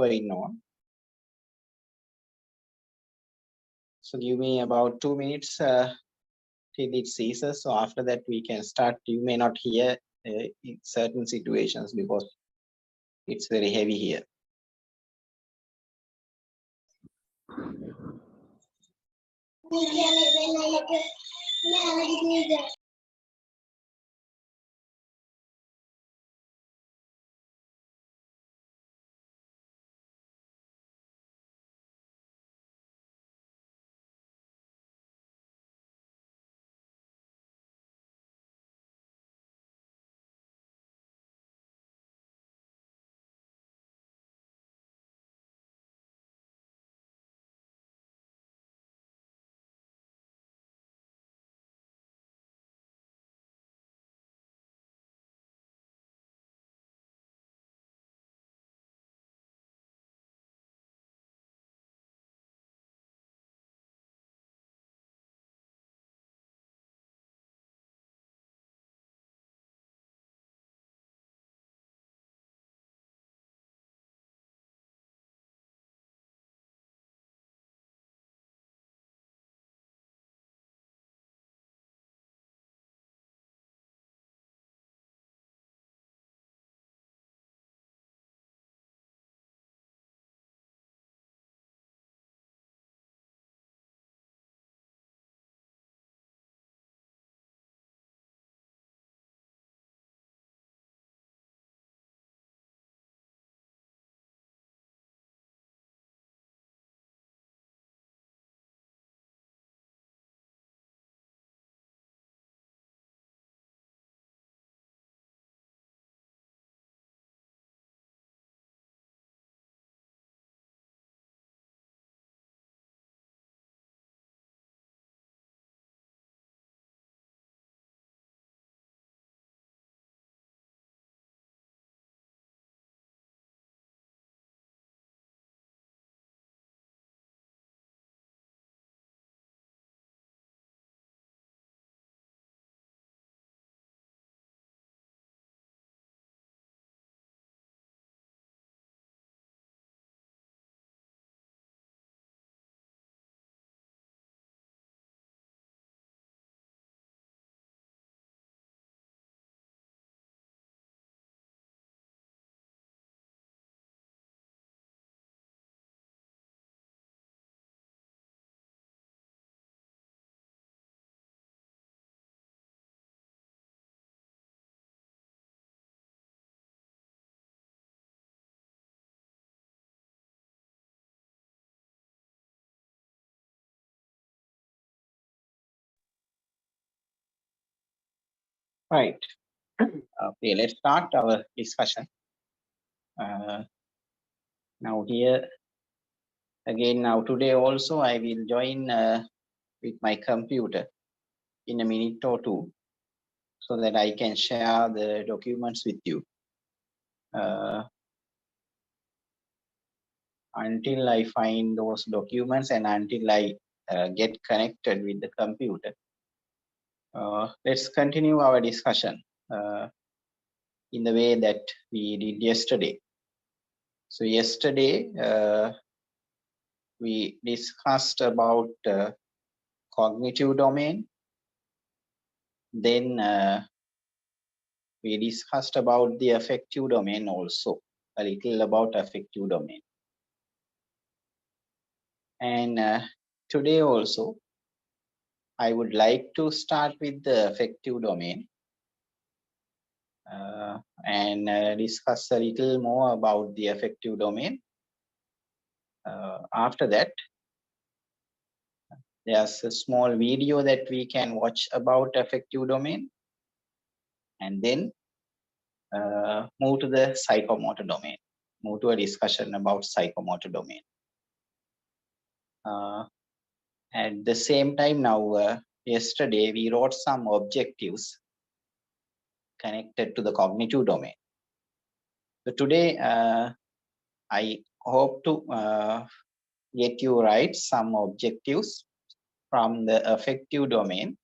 going on. So give me about 2 minutes till it ceases. So after that we can start. You may not hear in certain situations because it's very heavy here. Right. Okay, let's start our discussion. Now here again, now today also I will join with my computer in a minute or two so that I can share the documents with you. Until I find those documents and until I get connected with the computer. Let's continue our discussion in the way that we did yesterday. So yesterday we discussed about cognitive domain. Then we discussed about the affective domain also, a little about affective domain. And today also, I would like to start with the affective domain and discuss a little more about the affective domain. After that, there's a small video that we can watch about affective domain, and then move to the psychomotor domain, move to a discussion about psychomotor domain. At the same time now, yesterday we wrote some objectives connected to the cognitive domain. So today I hope to get you write some objectives from the affective domain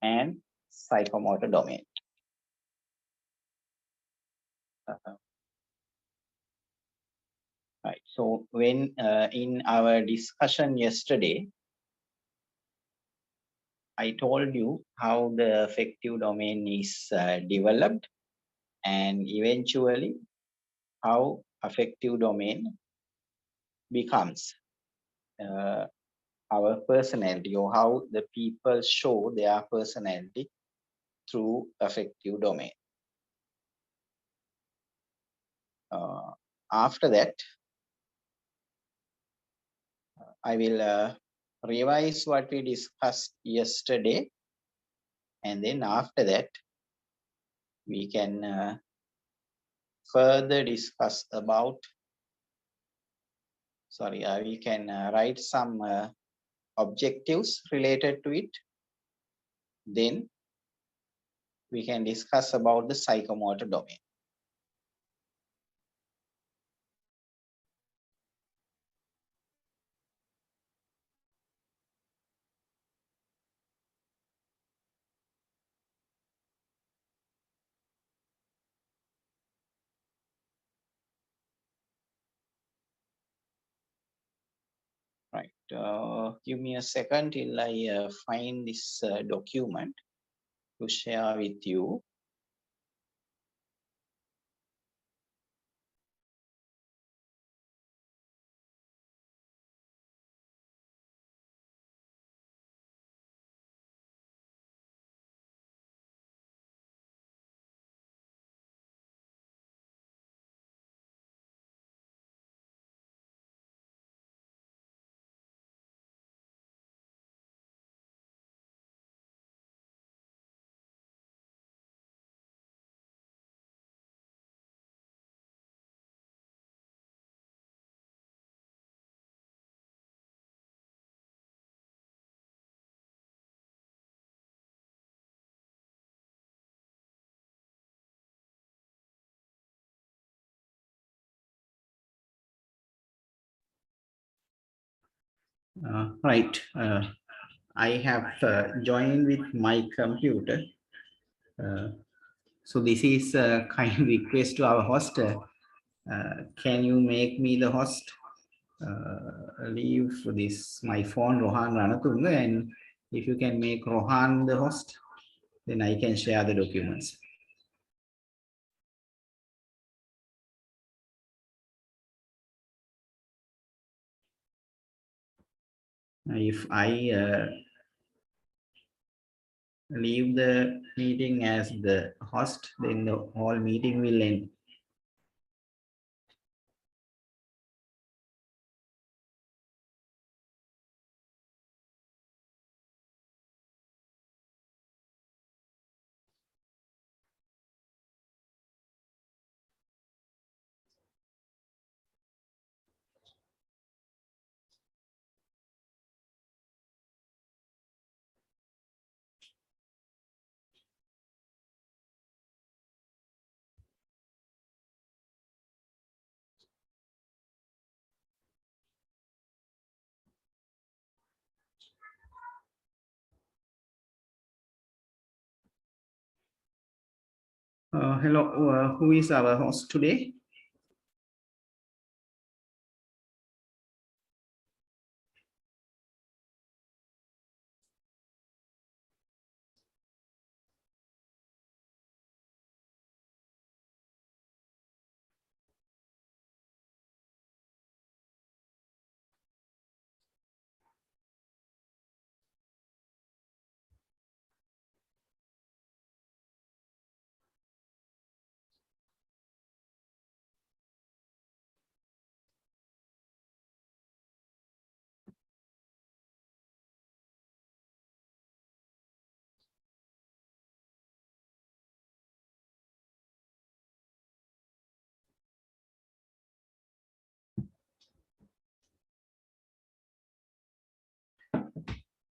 and psychomotor domain. So when in our discussion yesterday, I told you how the affective domain is developed and eventually how affective domain becomes our personality, or how the people show their personality through affective domain. After that, I will revise what we discussed yesterday, and then after that, we can further discuss about, we can write some objectives related to it. Then we can discuss about the psychomotor domain. Right. Give me a second till I find this document to share with you. Right. I have joined with my computer. So this is a kind request to our host. Can you make me the host? Leave this my phone Rohan Ranatunga, and if you can make Rohan the host, then I can share the documents. If I leave the meeting as the host, then the whole meeting will end. Hello, who is our host today?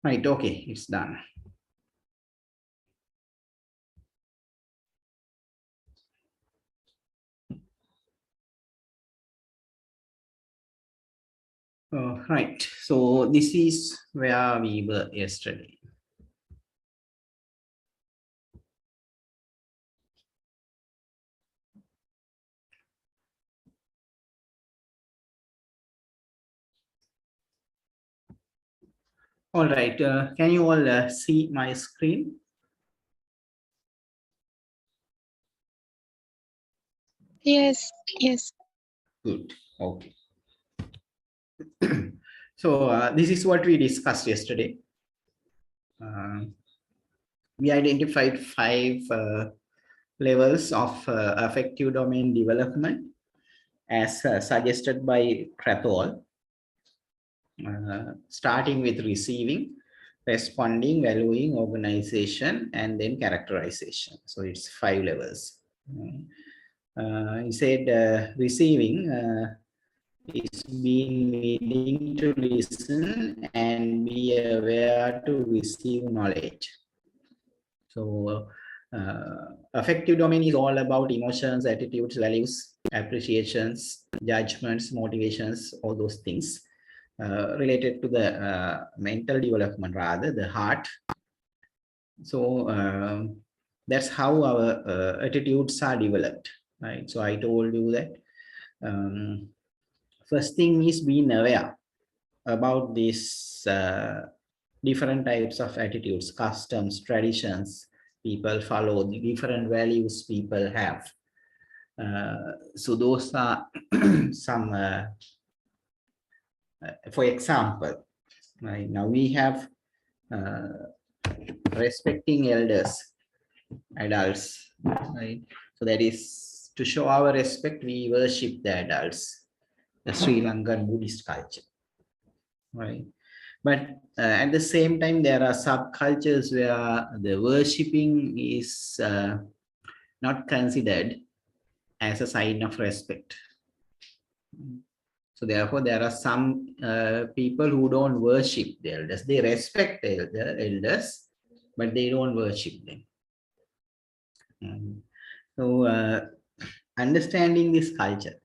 Right, okay, it's done. Right, so this is where we were yesterday. All right, can you all see my screen? Yes, yes. Good, okay. So this is what we discussed yesterday. We identified 5 levels of affective domain development as suggested by Krathwohl, starting with receiving, responding, valuing, organization, and then characterization. So it's 5 levels. He said receiving is being willing to listen and be aware to receive knowledge. So affective domain is all about emotions, attitudes, values, appreciations, judgments, motivations, all those things related to the mental development, rather the heart. So that's how our attitudes are developed, right? So I told you that first thing is being aware about these different types of attitudes, customs, traditions people follow, the different values people have. So those are some, for example, right now we have respecting elders, adults, right? So that is to show our respect, we worship the adults, the Sri Lankan Buddhist culture, right? But at the same time, there are subcultures where the worshipping is not considered as a sign of respect. So therefore, there are some people who don't worship the elders. They respect the elders, but they don't worship them. So understanding this culture.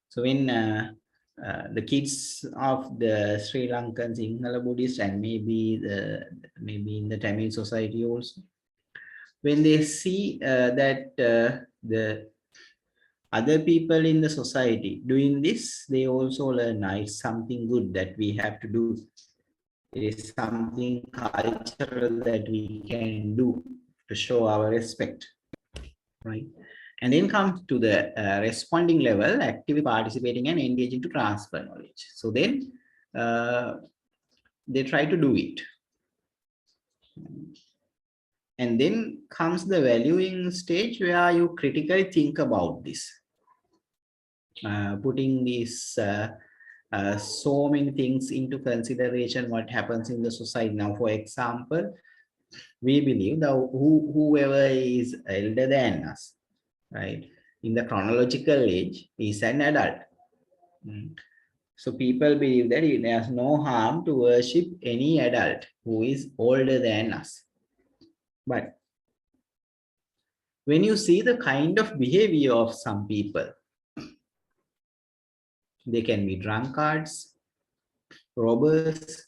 So when the kids of the Sri Lankan Sinhala Buddhists and maybe in the Tamil society also, when they see that the other people in the society doing this, they also learn it's something good that we have to do. It is something cultural that we can do to show our respect, right? And then come to the responding level, actively participating and engaging to transfer knowledge. So then they try to do it. And then comes the valuing stage where you critically think about this. Putting these so many things into consideration, what happens in the society. Now, for example, we believe that whoever is elder than us, right, in the chronological age is an adult. So people believe that there's no harm to worship any adult who is older than us. But when you see the kind of behavior of some people, they can be drunkards, robbers,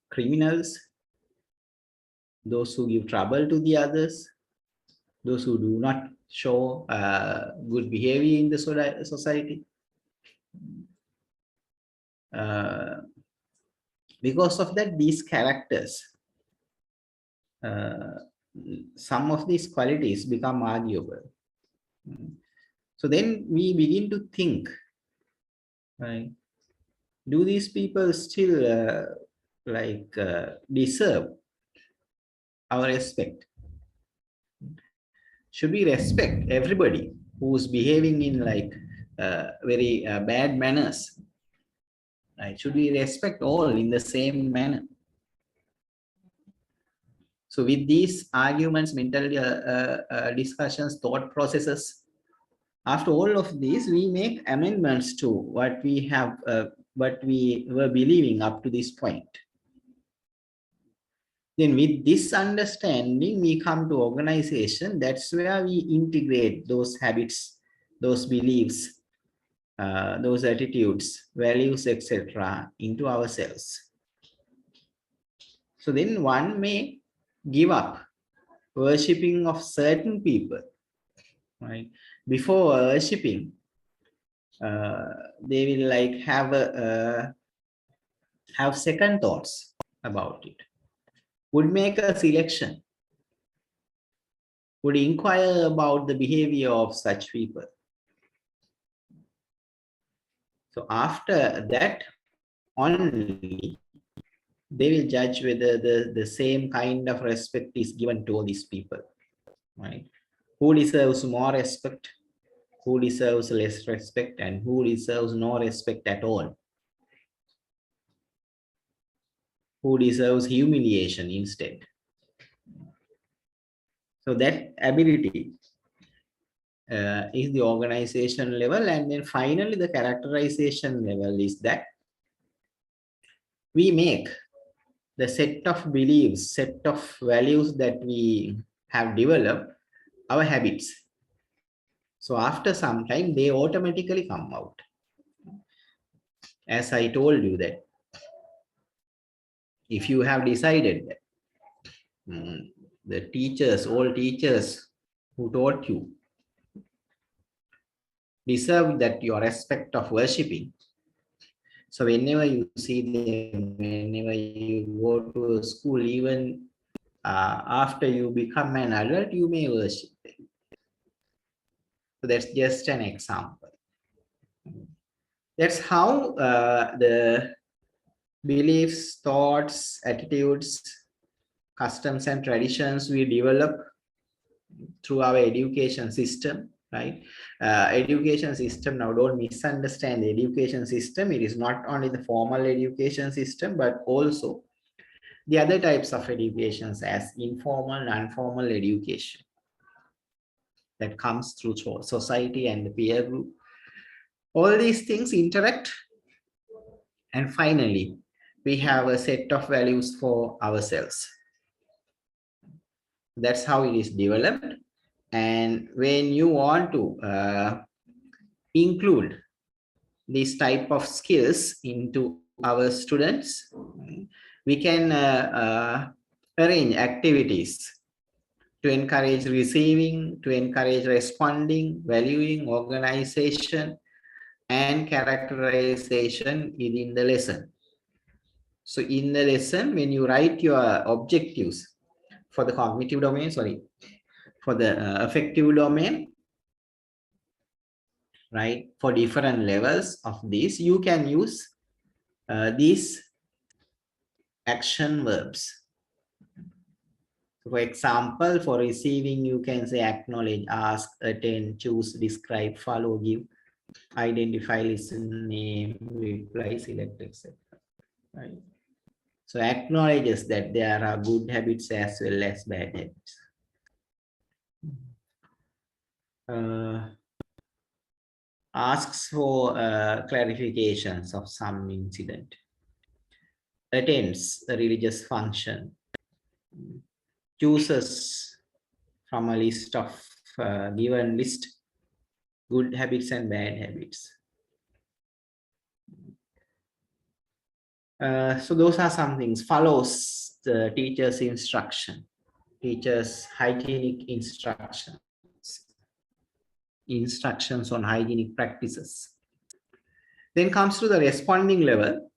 criminals, those who give trouble to the others, those who do not show good behavior in the society. Because of that, these characters, some of these qualities become arguable. So then we begin to think, right? Do these people still deserve our respect? Should we respect everybody who's behaving in very bad manners? Right? Should we respect all in the same manner? So with these arguments, mental discussions, thought processes, after all of these, we make amendments to what we have, what we were believing up to this point. Then with this understanding, we come to organization. That's where we integrate those habits, those beliefs, those attitudes, values, etc. into ourselves. So then one may give up worshipping of certain people, right? Before worshipping, they will have a have second thoughts about it, would make a selection, would inquire about the behavior of such people. So after that, only they will judge whether the same kind of respect is given to all these people, right? Who deserves more respect, who deserves less respect, and who deserves no respect at all, who deserves humiliation instead. So that ability is the organization level. And then finally, the characterization level is that we make the set of beliefs, set of values that we have developed our habits. So after some time, they automatically come out. As I told you that if you have decided that the teachers, all teachers who taught you deserve that your respect of worshipping. So whenever you see them, whenever you go to a school, even after you become an adult, you may worship them. So that's just an example. That's how the beliefs, thoughts, attitudes, customs, and traditions we develop through our education system, right? Education system, now don't misunderstand the education system. It is not only the formal education system, but also the other types of educations as informal, non-formal education that comes through society and the peer group. All these things interact. And finally, we have a set of values for ourselves. That's how it is developed. And when you want to include these type of skills into our students, we can arrange activities to encourage receiving, to encourage responding, valuing, organization, and characterization within the lesson. So in the lesson, when you write your objectives for the cognitive domain, for the affective domain, right, for different levels of this, you can use these action verbs. For example, for receiving, you can say acknowledge, ask, attend, choose, describe, follow, give, identify, listen, name, reply, select, etc. Right? So acknowledges that there are good habits as well as bad habits. Asks for clarifications of some incident. Attends a religious function. Chooses from a list of given list good habits and bad habits. So those are some things. Follows the teacher's instruction, teacher's hygienic instructions on hygienic practices. Then comes to the responding level,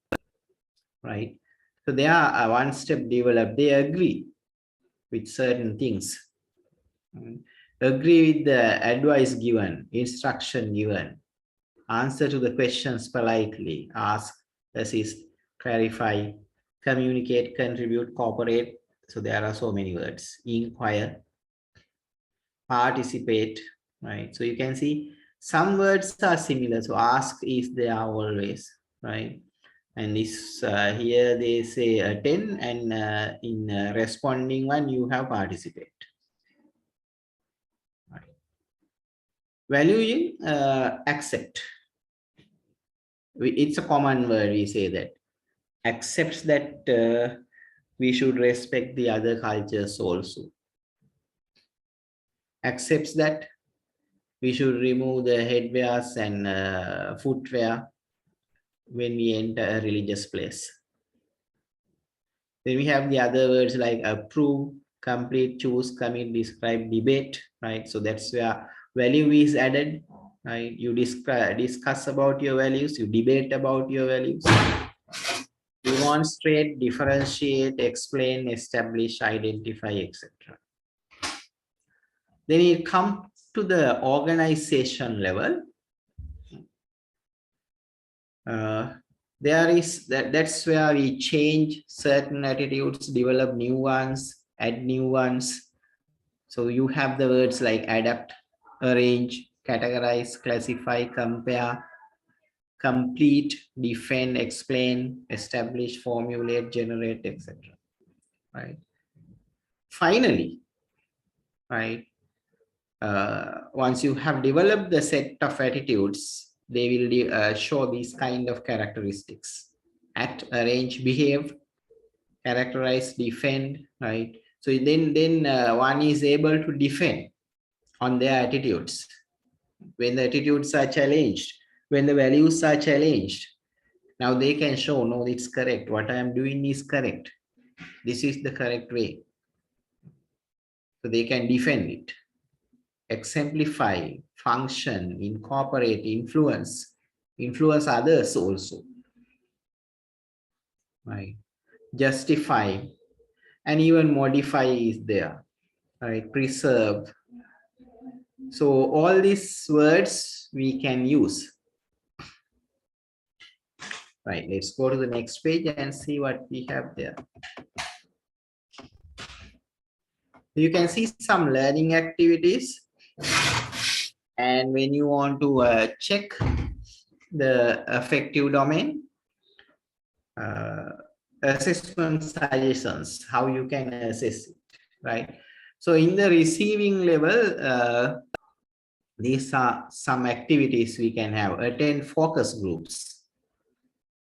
right? So they are one step developed. They agree with certain things. Agree with the advice given, instruction given, answer to the questions politely, ask, assist, clarify, communicate, contribute, cooperate. So there are so many words. Inquire, participate, right? So you can see some words are similar. So ask is there always, right? And this here they say attend, and in responding one you have participate. Right. Valuing, accept. It's a common word, we say that. Accepts that we should respect the other cultures also. Accepts that we should remove the headwears and footwear when we enter a religious place. Then we have the other words like approve, complete, choose, commit, describe, debate, right? So that's where value is added, right? You discuss about your values, you debate about your values. demonstrate, differentiate, explain, establish, identify, etc. Then it comes to the organization level. That's where we change certain attitudes, develop new ones, add new ones. So you have the words like adapt, arrange, categorize, classify, compare, complete, defend, explain, establish, formulate, generate, etc. Right. Finally, right, once you have developed the set of attitudes, they will show these kind of characteristics: act, arrange, behave, characterize, defend. Right. So then one is able to defend on their attitudes when the attitudes are challenged, when the values are challenged. Now they can show, no, it's correct. What I am doing is correct. This is the correct way. So they can defend it, exemplify, function, incorporate, influence others also, right? Justify, and even modify is there, right? Preserve. So all these words we can use. Right, let's go to the next page and see what we have there. You can see some learning activities. And when you want to check the affective domain, assessment suggestions, how you can assess it, right? So in the receiving level, these are some activities we can have. Attend focus groups.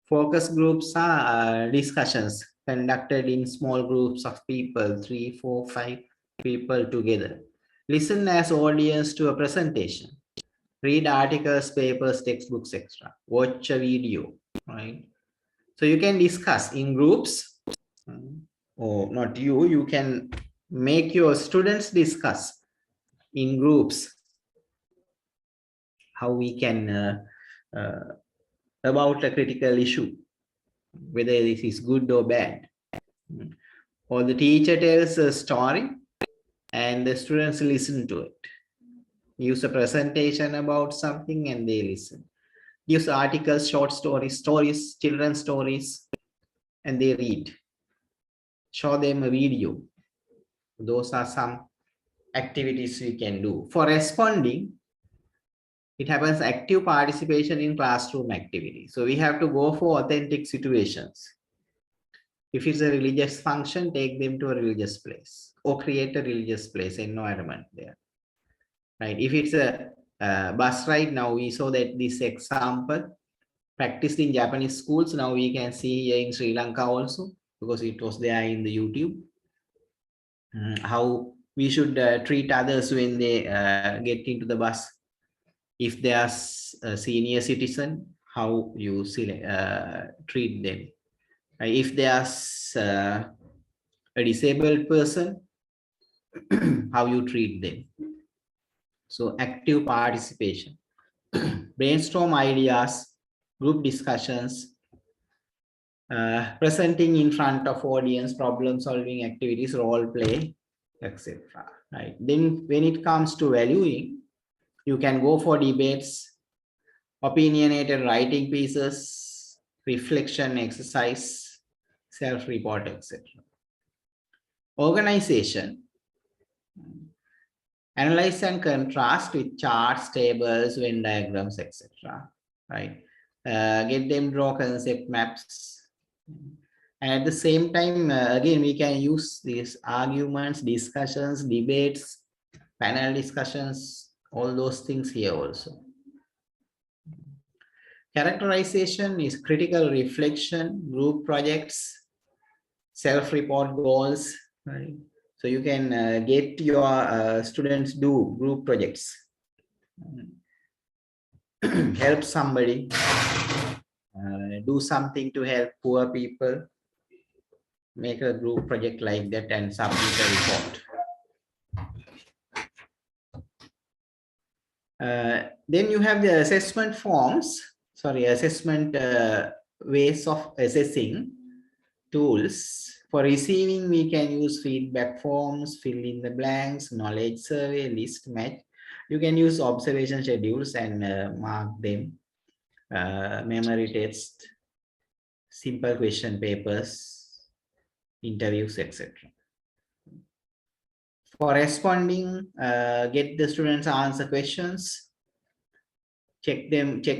Focus groups are discussions conducted in small groups of people, 3, 4, 5 people together. Listen as audience to a presentation. Read articles, papers, textbooks, etc. Watch a video, right? So you can discuss in groups, or not you can make your students discuss in groups how we can about a critical issue, whether this is good or bad. Or the teacher tells a story and the students listen to it. Use a presentation about something and they listen. Use articles, short stories, children's stories, and they read. Show them a video. Those are some activities we can do. For responding, it happens active participation in classroom activity. So we have to go for authentic situations. If it's a religious function, take them to a religious place or create a religious place environment there. Right. If it's a bus ride, now we saw that this example practiced in Japanese schools. Now we can see here in Sri Lanka also, because it was there in the YouTube. How we should treat others when they get into the bus. If they are a senior citizen, how you treat them. If they are a disabled person, how you treat them. So active participation. Brainstorm ideas, group discussions, presenting in front of audience, problem solving activities, role play, etc. Right. Then when it comes to valuing, you can go for debates, opinionated writing pieces, reflection exercise, self-report, etc. Organization. Analyze and contrast with charts, tables, Venn diagrams, etc. Right. Get them draw concept maps. And at the same time, again, we can use these arguments, discussions, debates, panel discussions, all those things here also. Characterization is critical reflection, group projects, self-report goals, right? So you can get your students do group projects. Help somebody, do something to help poor people, make a group project like that and submit a report. Then you have the assessment forms, assessment ways of assessing. tools. For receiving, we can use feedback forms, fill in the blanks, knowledge survey, list match. You can use observation schedules and mark them, memory test, simple question papers, interviews, etc. For responding, get the students answer questions, check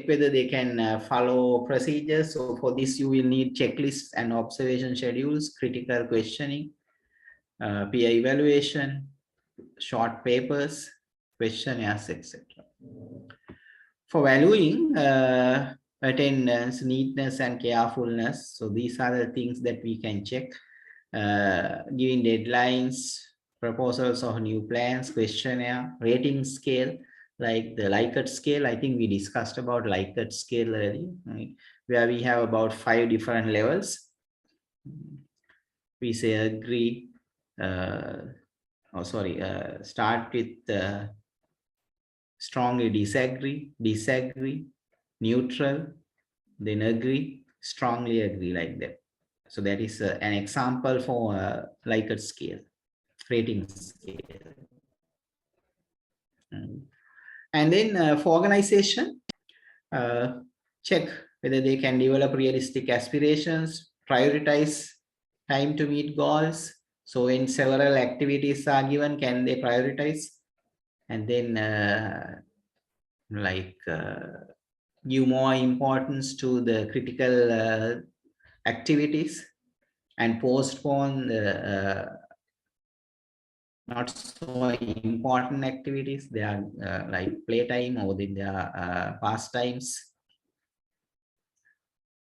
whether they can follow procedures. So for this, you will need checklists and observation schedules, critical questioning, peer evaluation, short papers, questionnaires, etc. For valuing, attendance, neatness, and carefulness. So these are the things that we can check. Giving deadlines, proposals of new plans, questionnaire, rating scale, like the Likert scale. I think we discussed about Likert scale earlier, right? Where we have about 5 different levels. We say agree, start with strongly disagree, neutral, then agree, strongly agree, like that. So that is an example for Likert scale, rating scale. And then for organization, check whether they can develop realistic aspirations, prioritize time to meet goals. So when several activities are given, can they prioritize? And then give more importance to the critical activities and postpone the not so important activities. They are like playtime or their pastimes.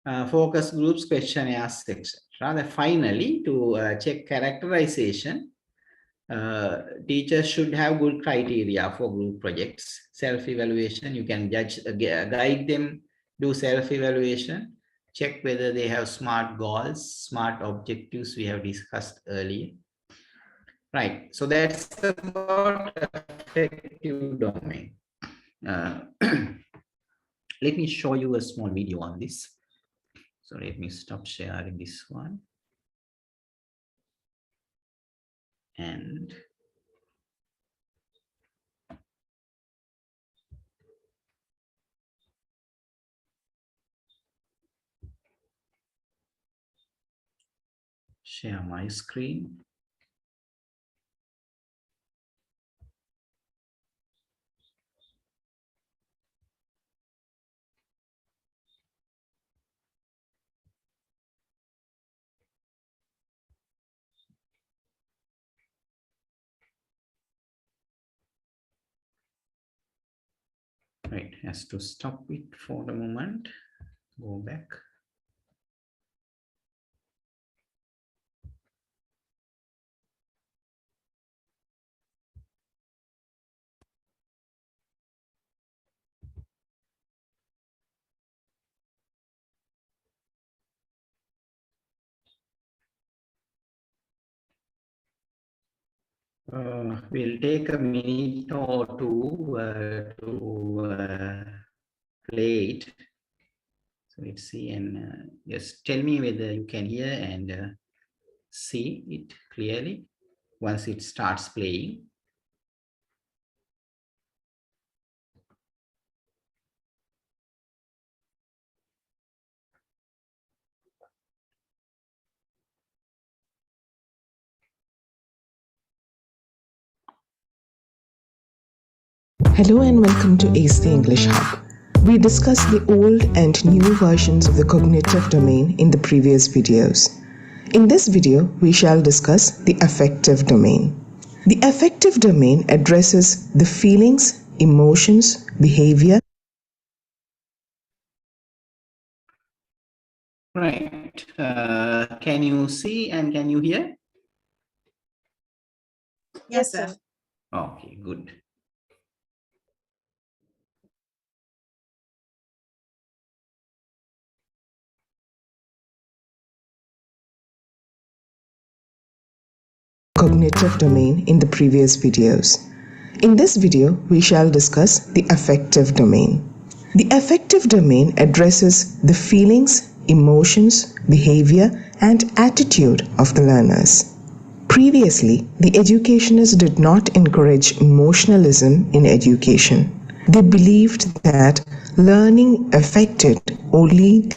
Focus groups, questionnaires, etc. Finally, to check characterization, teachers should have good criteria for group projects. Self-evaluation, you can judge, guide them, do self-evaluation, check whether they have SMART goals, SMART objectives we have discussed earlier. Right, so that's about affective domain. Let me show you a small video on this. So let me stop sharing this one. And share my screen. Right, has to stop it for the moment. Go back. We'll take a minute or two to play it. So let's see, and just tell me whether you can hear and see it clearly once it starts playing. Hello and welcome to Ace the English Hub. We discussed the old and new versions of the cognitive domain in the previous videos. In this video, we shall discuss the affective domain. The affective domain addresses the feelings, emotions, behavior. Right. Can you see and can you hear? Yes, sir. Okay, good. Cognitive domain in the previous videos. In this video, we shall discuss the affective domain. The affective domain addresses the feelings, emotions, behavior, and attitude of the learners. Previously, the educationists did not encourage emotionalism in education. They believed that learning affected only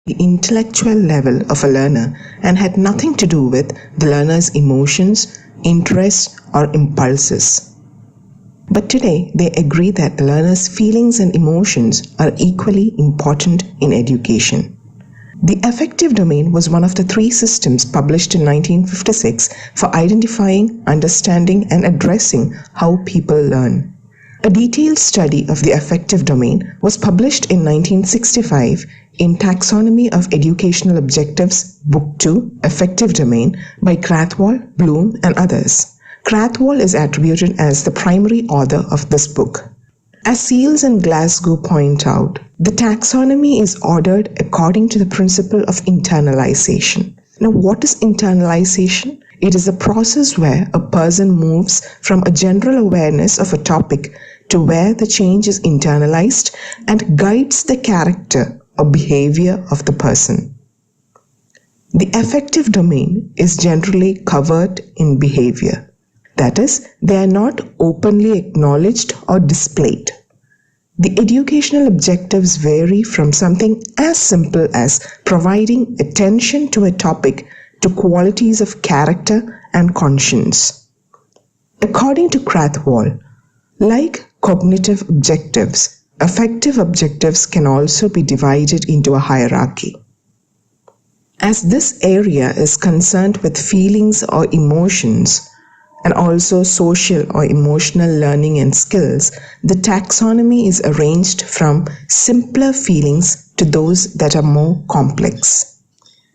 the intellectual level of a learner and had nothing to do with the learner's emotions, interests, or impulses. But today, they agree that the learner's feelings and emotions are equally important in education. The affective domain was one of the three systems published in 1956 for identifying, understanding, and addressing how people learn. A detailed study of the affective domain was published in 1965 in Taxonomy of Educational Objectives, Book 2, Affective Domain by Krathwohl, Bloom, and others. Krathwohl is attributed as the primary author of this book. As Seals and Glasgow point out, the taxonomy is ordered according to the principle of internalization. Now, what is internalization? It is a process where a person moves from a general awareness of a topic to where the change is internalized and guides the character or behavior of the person. The affective domain is generally covered in behavior. That is, they are not openly acknowledged or displayed. The educational objectives vary from something as simple as providing attention to a topic to qualities of character and conscience. According to Krathwohl, like cognitive objectives, affective objectives can also be divided into a hierarchy. As this area is concerned with feelings or emotions, and also social or emotional learning and skills, the taxonomy is arranged from simpler feelings to those that are more complex.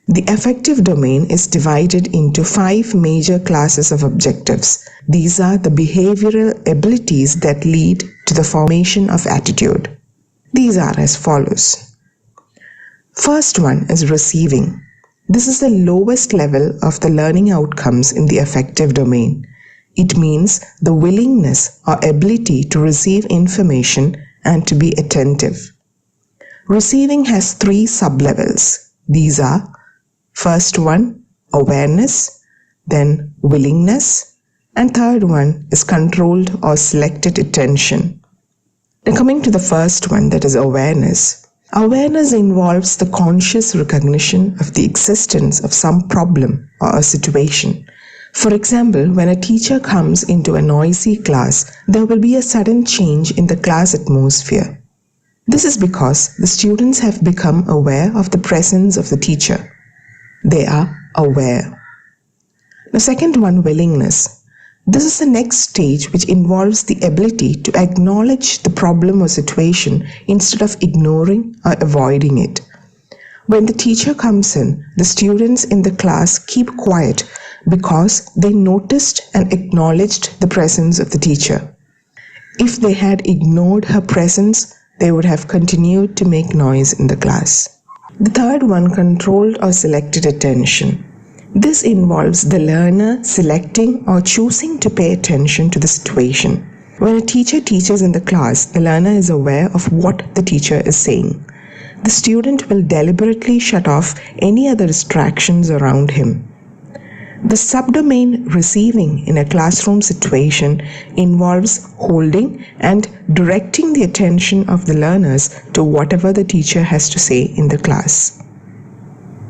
The affective domain is divided into 5 major classes of objectives. These are the behavioral abilities that lead to the formation of attitude. These are as follows. First one is receiving. This is the lowest level of the learning outcomes in the affective domain. It means the willingness or ability to receive information and to be attentive. Receiving has 3 sublevels. These are, first one, awareness, then willingness, and third one is controlled or selected attention. Now coming to the first one, that is awareness. Awareness involves the conscious recognition of the existence of some problem or a situation. For example, when a teacher comes into a noisy class, there will be a sudden change in the class atmosphere. This is because the students have become aware of the presence of the teacher. They are aware. The second one, willingness. This is the next stage which involves the ability to acknowledge the problem or situation instead of ignoring or avoiding it. When the teacher comes in, the students in the class keep quiet because they noticed and acknowledged the presence of the teacher. If they had ignored her presence, they would have continued to make noise in the class. The third one, controlled or selected attention. This involves the learner selecting or choosing to pay attention to the situation. When a teacher teaches in the class, the learner is aware of what the teacher is saying. The student will deliberately shut off any other distractions around him. The subdomain receiving in a classroom situation involves holding and directing the attention of the learners to whatever the teacher has to say in the class.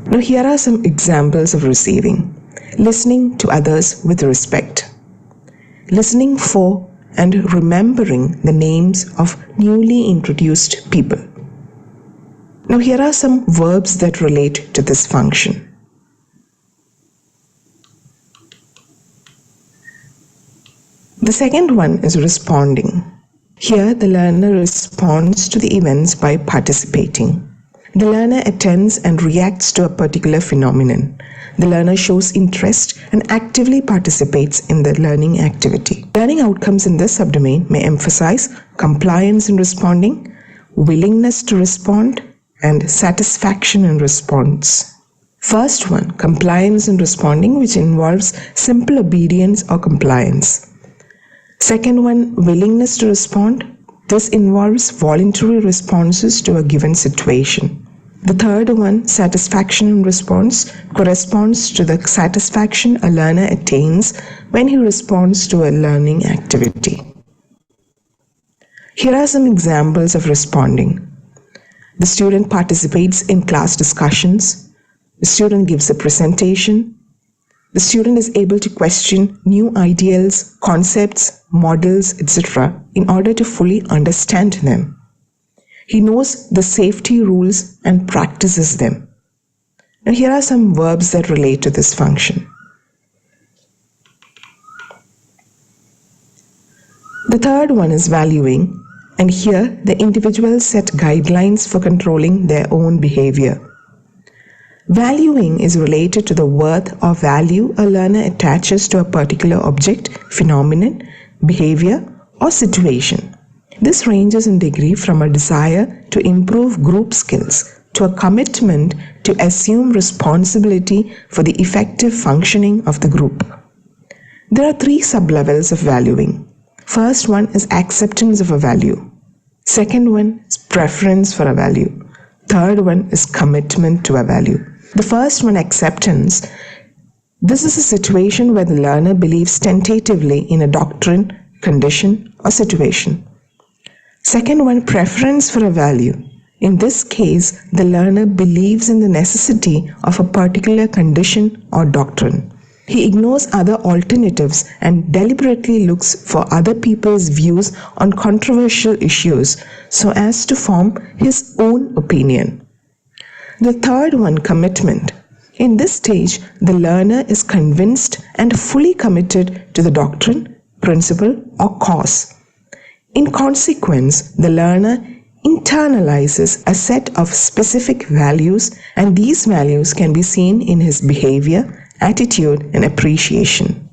Now here are some examples of receiving. Listening to others with respect. Listening for and remembering the names of newly introduced people. Now here are some verbs that relate to this function. The second one is responding. Here the learner responds to the events by participating. The learner attends and reacts to a particular phenomenon. The learner shows interest and actively participates in the learning activity. Learning outcomes in this subdomain may emphasize compliance in responding, willingness to respond, and satisfaction in response. First one, compliance in responding, which involves simple obedience or compliance. Second one, willingness to respond. This involves voluntary responses to a given situation. The third one, satisfaction and response, corresponds to the satisfaction a learner attains when he responds to a learning activity. Here are some examples of responding. The student participates in class discussions. The student gives a presentation. The student is able to question new ideals, concepts, models, etc. in order to fully understand them. He knows the safety rules and practices them. Now here are some verbs that relate to this function. The third one is valuing, and here the individuals set guidelines for controlling their own behavior. Valuing is related to the worth or value a learner attaches to a particular object, phenomenon, behavior, or situation. This ranges in degree from a desire to improve group skills to a commitment to assume responsibility for the effective functioning of the group. There are three sublevels of valuing. First one is acceptance of a value. Second one is preference for a value. Third one is commitment to a value. The first one, acceptance. This is a situation where the learner believes tentatively in a doctrine, condition, or situation. Second one, preference for a value. In this case, the learner believes in the necessity of a particular condition or doctrine. He ignores other alternatives and deliberately looks for other people's views on controversial issues so as to form his own opinion. The third one, commitment. In this stage, the learner is convinced and fully committed to the doctrine, principle, or cause. In consequence, the learner internalizes a set of specific values, and these values can be seen in his behavior, attitude, and appreciation.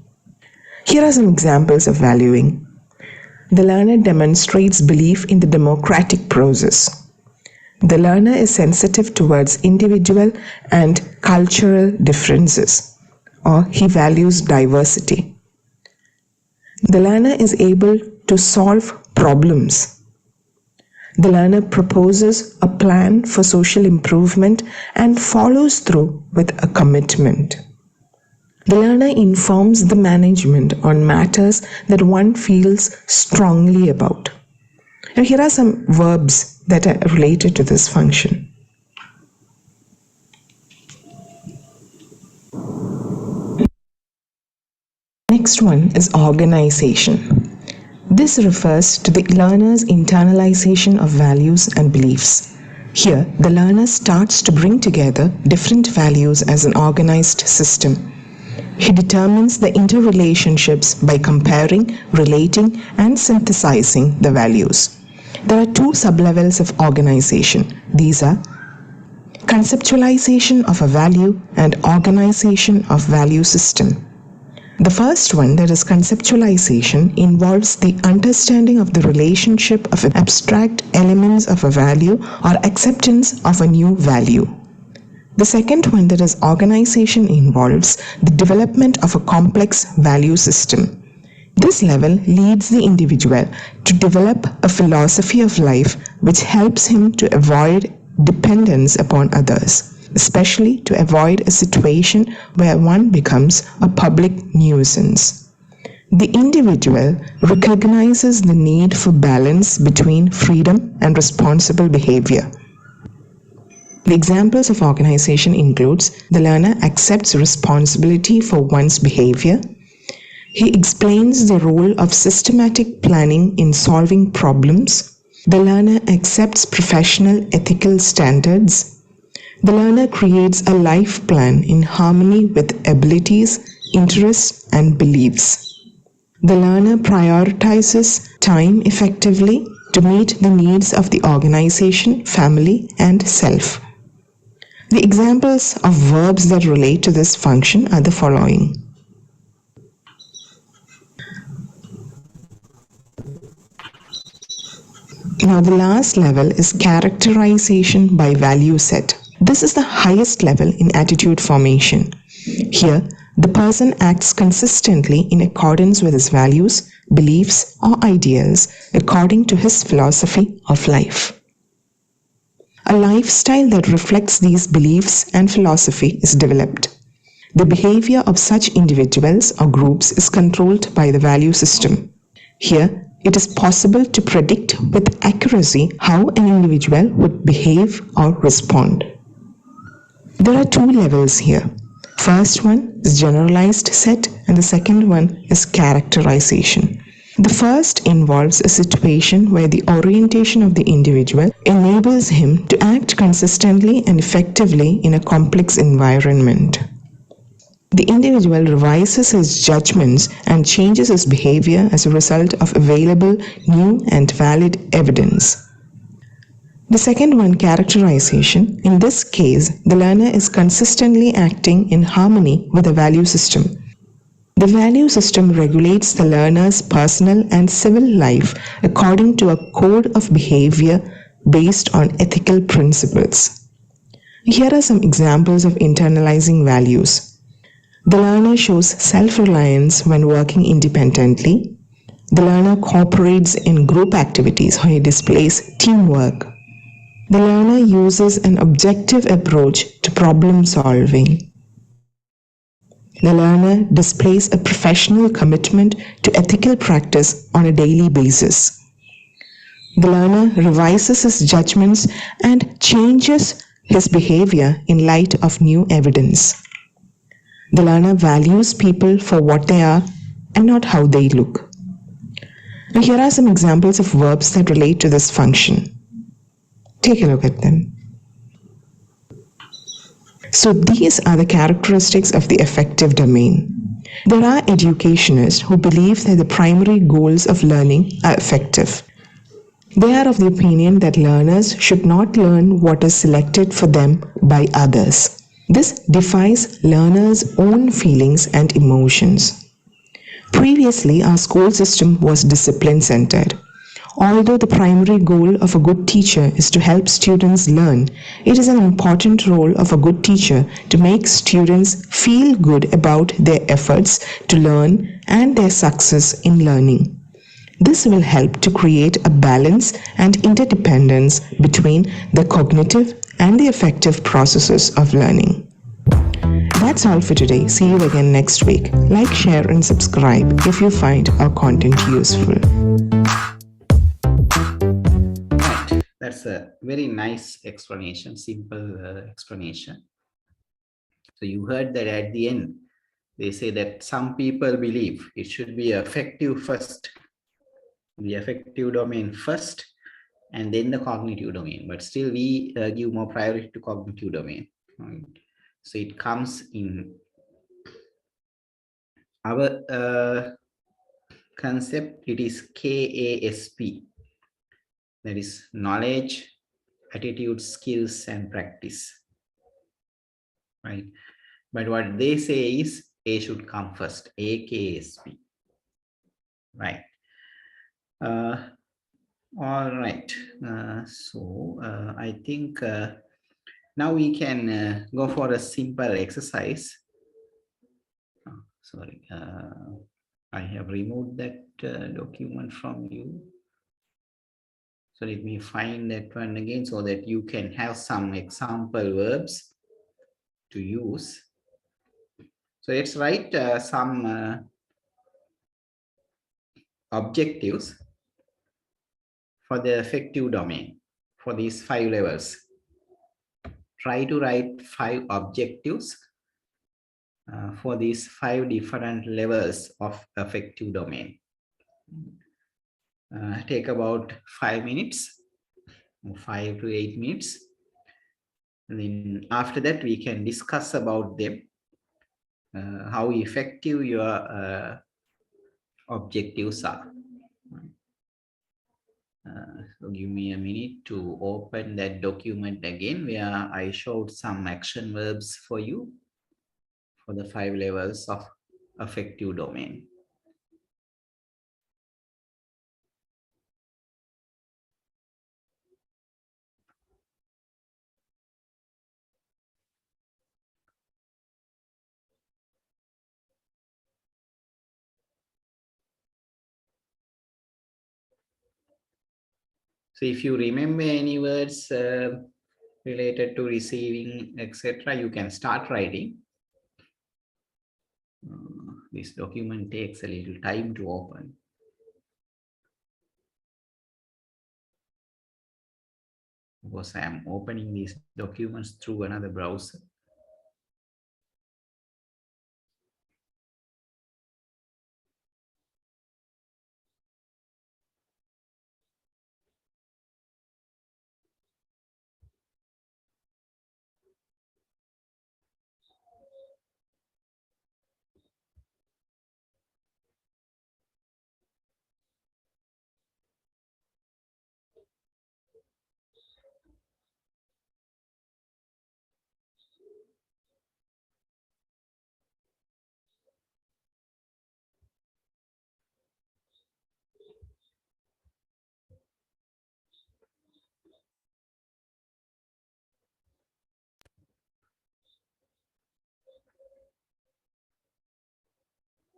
Here are some examples of valuing. The learner demonstrates belief in the democratic process. The learner is sensitive towards individual and cultural differences, or he values diversity. The learner is able to solve problems. The learner proposes a plan for social improvement and follows through with a commitment. The learner informs the management on matters that one feels strongly about. Now here are some verbs that are related to this function. Next one is organization. This refers to the learner's internalization of values and beliefs. Here, the learner starts to bring together different values as an organized system. He determines the interrelationships by comparing, relating, and synthesizing the values. There are two sublevels of organization. These are conceptualization of a value and organization of value system. The first one, that is conceptualization, involves the understanding of the relationship of abstract elements of a value or acceptance of a new value. The second one, that is organization, involves the development of a complex value system. This level leads the individual to develop a philosophy of life which helps him to avoid dependence upon others, especially to avoid a situation where one becomes a public nuisance. The individual recognizes the need for balance between freedom and responsible behavior. The examples of organization includes the learner accepts responsibility for one's behavior. He explains the role of systematic planning in solving problems. The learner accepts professional ethical standards. The learner creates a life plan in harmony with abilities, interests, and beliefs. The learner prioritizes time effectively to meet the needs of the organization, family, and self. The examples of verbs that relate to this function are the following. Now the last level is characterization by value set. This is the highest level in attitude formation. Here, the person acts consistently in accordance with his values, beliefs, or ideals according to his philosophy of life. A lifestyle that reflects these beliefs and philosophy is developed. The behavior of such individuals or groups is controlled by the value system. Here, it is possible to predict with accuracy how an individual would behave or respond. There are two levels here. First one is generalized set and the second one is characterization. The first involves a situation where the orientation of the individual enables him to act consistently and effectively in a complex environment. The individual revises his judgments and changes his behavior as a result of available new and valid evidence. The second one, characterization. In this case, the learner is consistently acting in harmony with the value system. The value system regulates the learner's personal and civil life according to a code of behavior based on ethical principles. Here are some examples of internalizing values. The learner shows self-reliance when working independently. The learner cooperates in group activities or he displays teamwork. The learner uses an objective approach to problem solving. The learner displays a professional commitment to ethical practice on a daily basis. The learner revises his judgments and changes his behavior in light of new evidence. The learner values people for what they are and not how they look. Now, here are some examples of verbs that relate to this function. Take a look at them. So these are the characteristics of the affective domain. There are educationists who believe that the primary goals of learning are affective. They are of the opinion that learners should not learn what is selected for them by others. This defies learners' own feelings and emotions. Previously, our school system was discipline-centered. Although the primary goal of a good teacher is to help students learn, it is an important role of a good teacher to make students feel good about their efforts to learn and their success in learning. This will help to create a balance and interdependence between the cognitive and the affective processes of learning. That's all for today. See you again next week. Like, share, and subscribe if you find our content useful. That's a very nice explanation, simple explanation. So you heard that at the end, they say that some people believe it should be affective first, the affective domain first, and then the cognitive domain. But still we give more priority to cognitive domain. Right? So it comes in our concept, it is KASP. That is knowledge, attitude, skills, and practice. Right? But what they say is A should come first, AKSP. Right. All right. I think now we can go for a simple exercise. Oh, sorry, I have removed that document from you. So let me find that one again so that you can have some example verbs to use. So let's write some objectives for the affective domain for these 5 levels. Try to write 5 objectives for these 5 different levels of affective domain. Take about 5 minutes, 5 to 8 minutes. And then after that, we can discuss about them, how effective your objectives are. So give me a minute to open that document again where I showed some action verbs for you for the 5 levels of affective domain. So if you remember any words related to receiving, etc., you can start writing. This document takes a little time to open. Because I am opening these documents through another browser.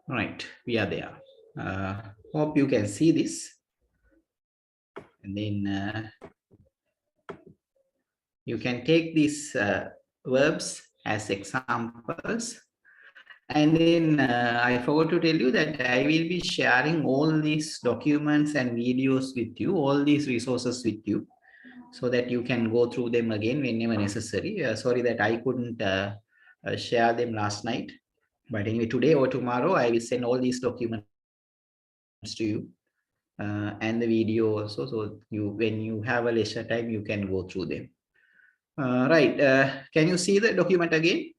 Right, we are there. Hope you can see this. And then you can take these verbs as examples. And then I forgot to tell you that I will be sharing all these documents and videos with you, all these resources with you, so that you can go through them again whenever necessary. Sorry that I couldn't share them last night. But anyway, today or tomorrow, I will send all these documents to you and the video also. So when you have a leisure time, you can go through them. Right. Can you see the document again?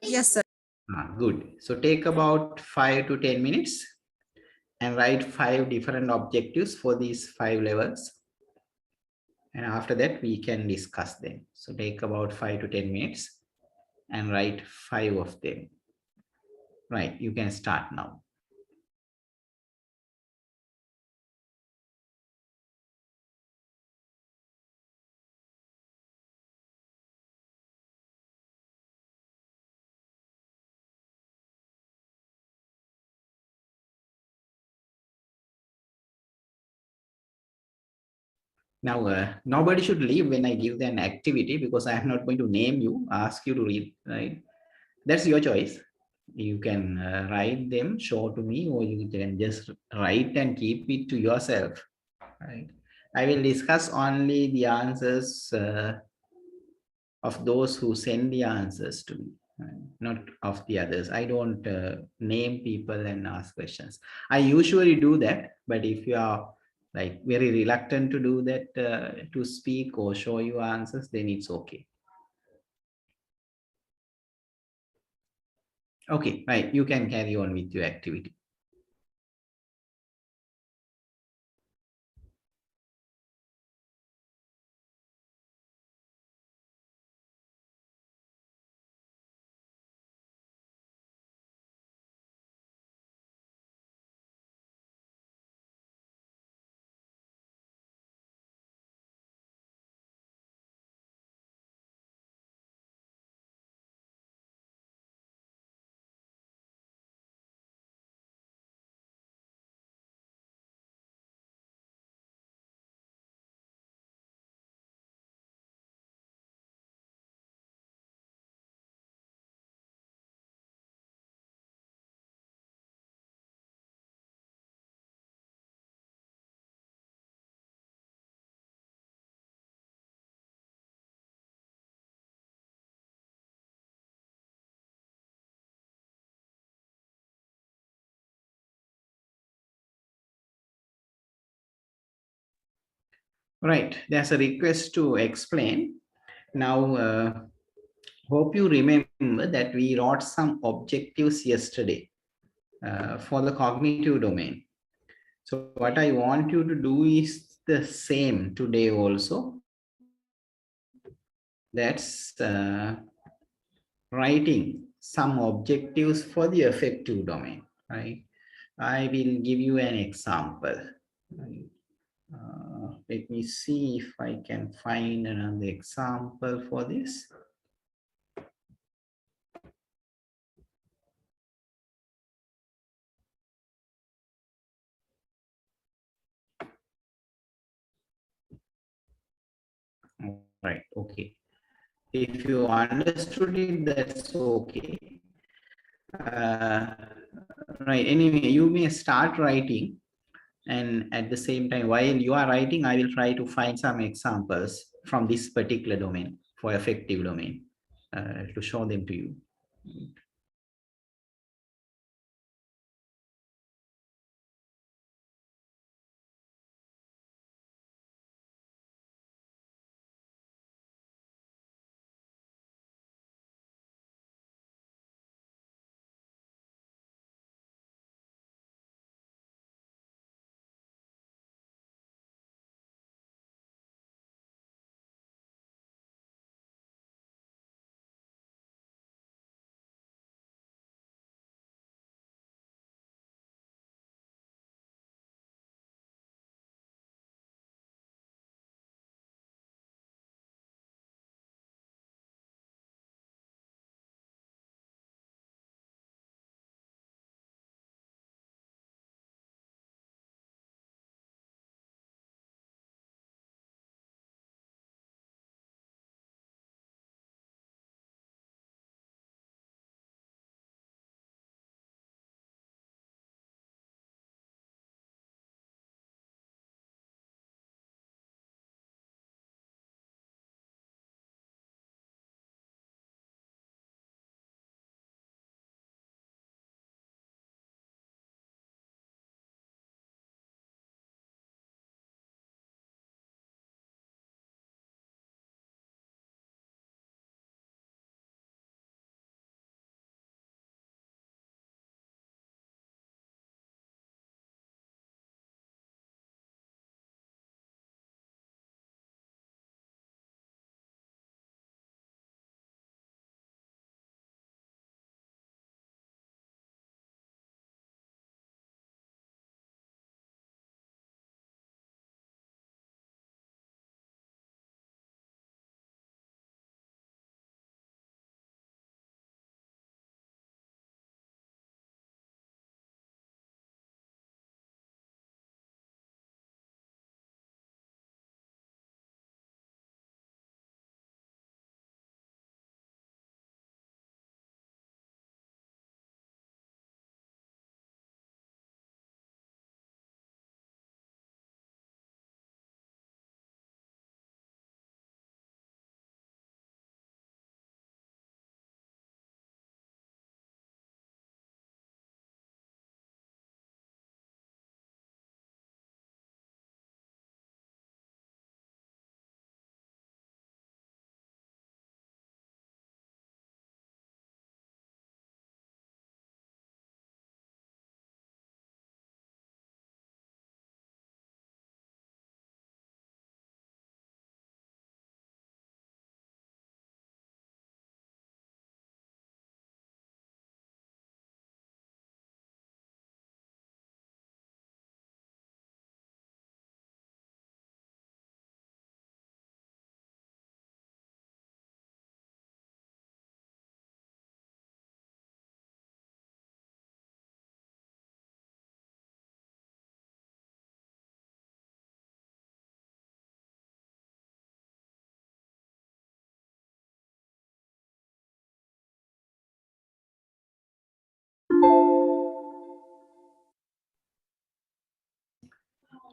Yes, sir. Good. So take about 5 to 10 minutes and write 5 different objectives for these 5 levels. And after that, we can discuss them. So take about 5 to 10 minutes and write 5 of them. Right. You can start now. Now, nobody should leave when I give an activity because I am not going to name you, ask you to read, right? That's your choice. You can write them, show to me, or you can just write and keep it to yourself, right? I will discuss only the answers of those who send the answers to me, right? Not of the others. I don't name people and ask questions. I usually do that, but if you are like very reluctant to do that, to speak or show your answers, then it's okay. Okay, right. You can carry on with your activity. Right, there's a request to explain. Now, hope you remember that we wrote some objectives yesterday for the cognitive domain. So what I want you to do is the same today also. That's writing some objectives for the affective domain, right? I will give you an example. Right? Let me see if I can find another example for this. Right, okay. If you understood it, that's okay. Right, anyway, you may start writing, and at the same time, while you are writing, I will try to find some examples from this particular domain for affective domain to show them to you.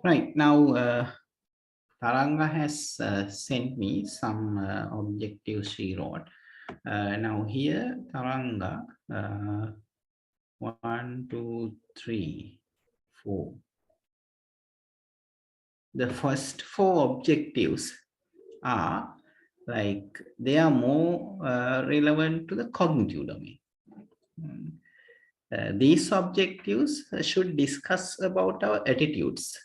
Right, now Taranga has sent me some objectives she wrote. Now here, Taranga, 1, 2, 3, 4. The first 4 objectives are like they are more relevant to the cognitive domain. These objectives should discuss about our attitudes,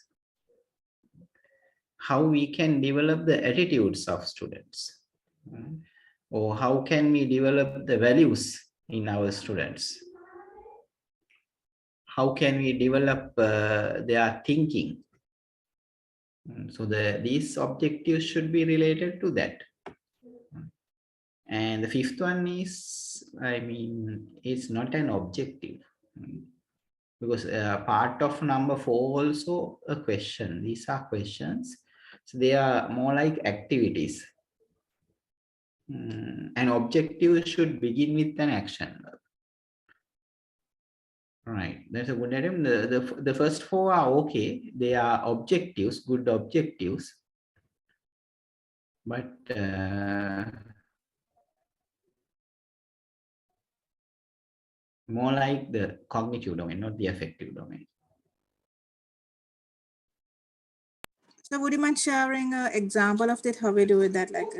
how we can develop the attitudes of students, or how can we develop the values in our students, how can we develop their thinking. So these objectives should be related to that. And the 5th one is, I mean, it's not an objective, because part of number 4 also a question. These are questions. So they are more like activities. An objective should begin with an action verb. Right, that's a good item. The first four are okay. They are objectives, good objectives. But more like the cognitive domain, not the affective domain. So would you mind sharing an example of that? How we do it that like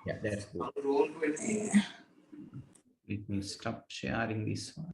Yeah, that's good. Let me stop sharing this one.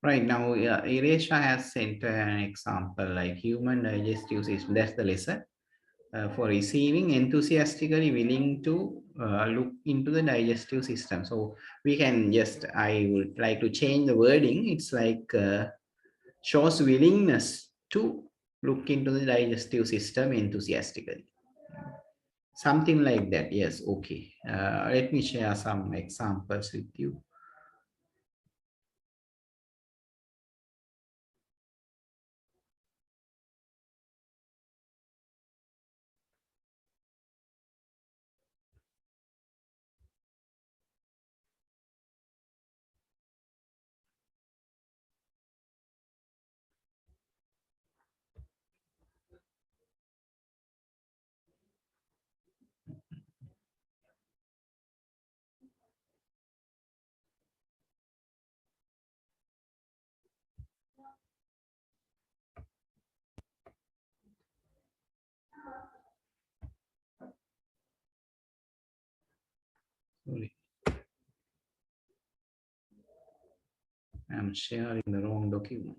Right now, Iresha has sent an example like human digestive system. That's the lesson. For receiving, enthusiastically willing to look into the digestive system. So we can just, I would like to change the wording. It's like shows willingness to look into the digestive system enthusiastically. Something like that. Yes, okay. Let me share some examples with you. Sorry. I'm sharing the wrong document.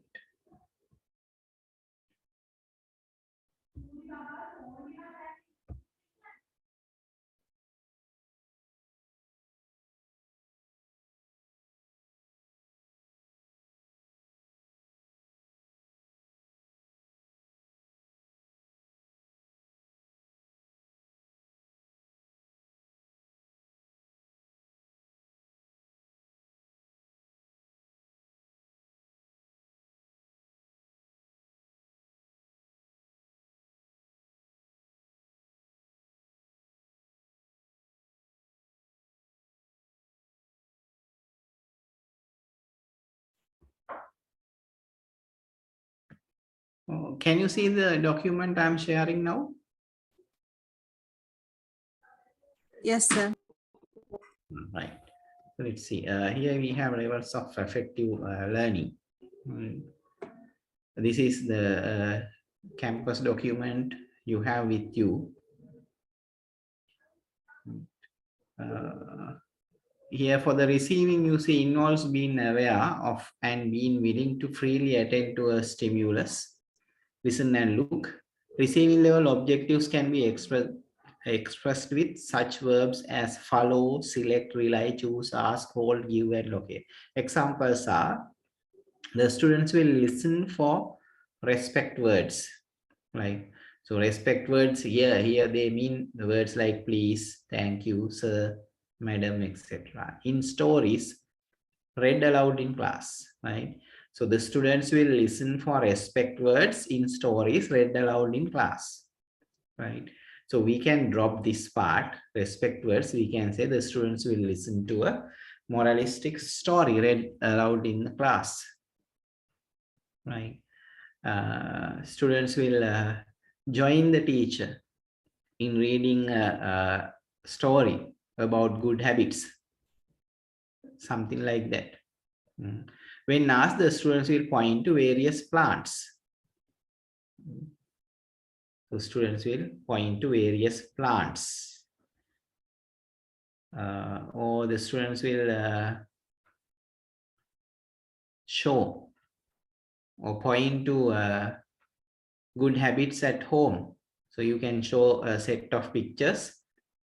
Oh, can you see the document I'm sharing now? yes, sir. Right. So let's see. Here we have levels of effective learning. This is the campus document you have with you. Here for the receiving, you see involves being aware of and being willing to freely attend to a stimulus, listen and look. Receiving level objectives can be expressed with such verbs as follow, select, rely, choose, ask, hold, give, and locate. Examples are the students will listen for respect words, like so respect words here they mean the words like please, thank you, sir, madam, etc. In stories read aloud in class, right? So the students will listen for respect words in stories read aloud in class, right? So we can drop this part, respect words. We can say the students will listen to a moralistic story read aloud in the class, right? students will join the teacher in reading a story about good habits, something like that. When asked, the students will point to various plants. So students will point to various plants. Or the students will show or point to good habits at home. So you can show a set of pictures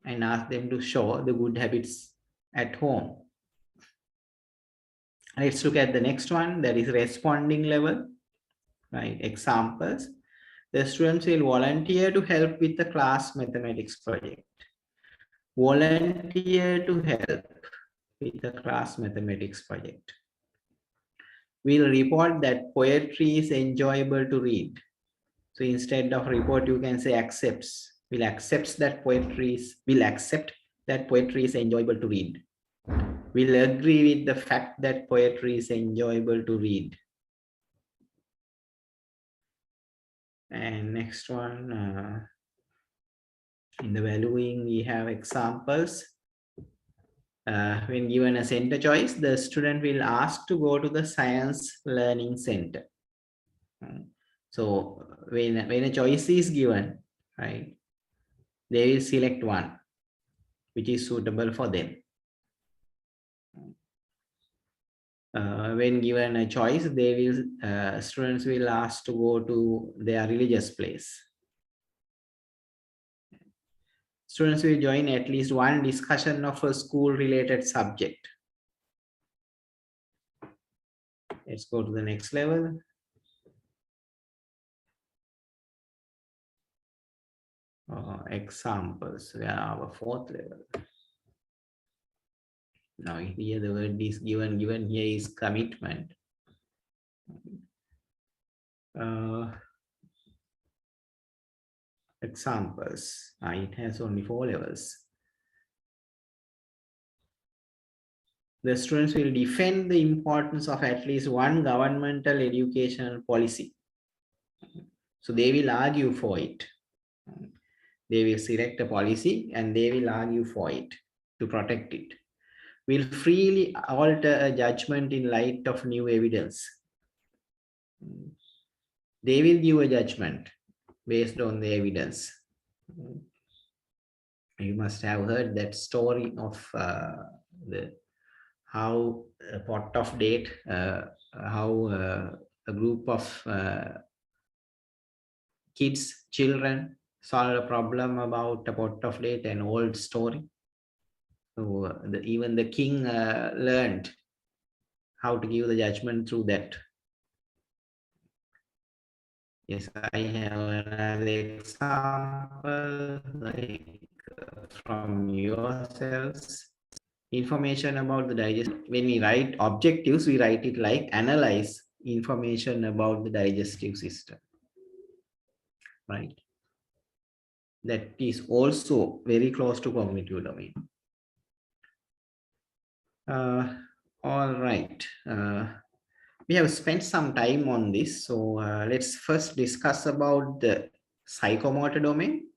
and ask them to show the good habits at home. Let's look at the next one, that is responding level, right? Examples. The students will volunteer to help with the class mathematics project. Volunteer to help with the class mathematics project. We'll report that poetry is enjoyable to read. So instead of report, you can say accepts. Will accept that poetry is enjoyable to read. Will agree with the fact that poetry is enjoyable to read. And next one, in the valuing, we have examples. When given a center choice, the student will ask to go to the science learning center. So when a choice is given, right, they will select one which is suitable for them. When given a choice, students will ask to go to their religious place. Students will join at least one discussion of a school-related subject. Let's go to the next level. Examples. We are our fourth level. Now here the word is given here is commitment. Examples. It has only 4 levels. The students will defend the importance of at least one governmental educational policy. So they will argue for it. They will select a policy and they will argue for it to protect it. Will freely alter a judgment in light of new evidence. They will give a judgment based on the evidence. You must have heard that story of how a pot of date, how a group of children solve a problem about a pot of date, an old story. So even the king learned how to give the judgment through that. Yes, I have another example from yourselves. Information about the digestive. When we write objectives, we write it like analyze information about the digestive system, right? That is also very close to cognitive domain. All right. We have spent some time on this. So let's first discuss about the psychomotor domain.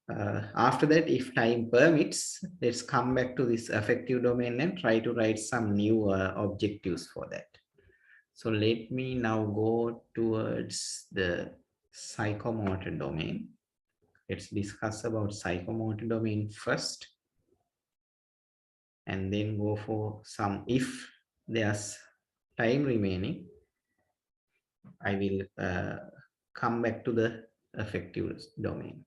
After that, if time permits, let's come back to this affective domain and try to write some new objectives for that. So let me now go towards the psychomotor domain. Let's discuss about psychomotor domain first, and then go for some, if there's time remaining, I will come back to the affective domain.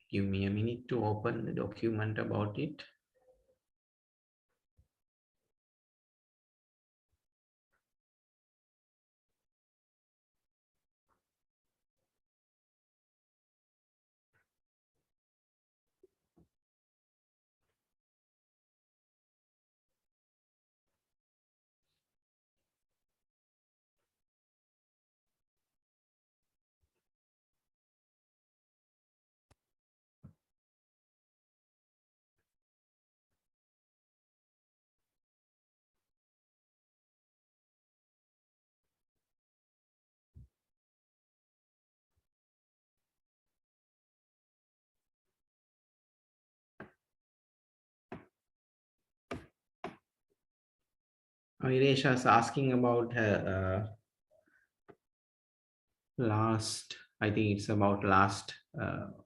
Give me a minute to open the document about it. Viresha is asking about her last, I think it's about last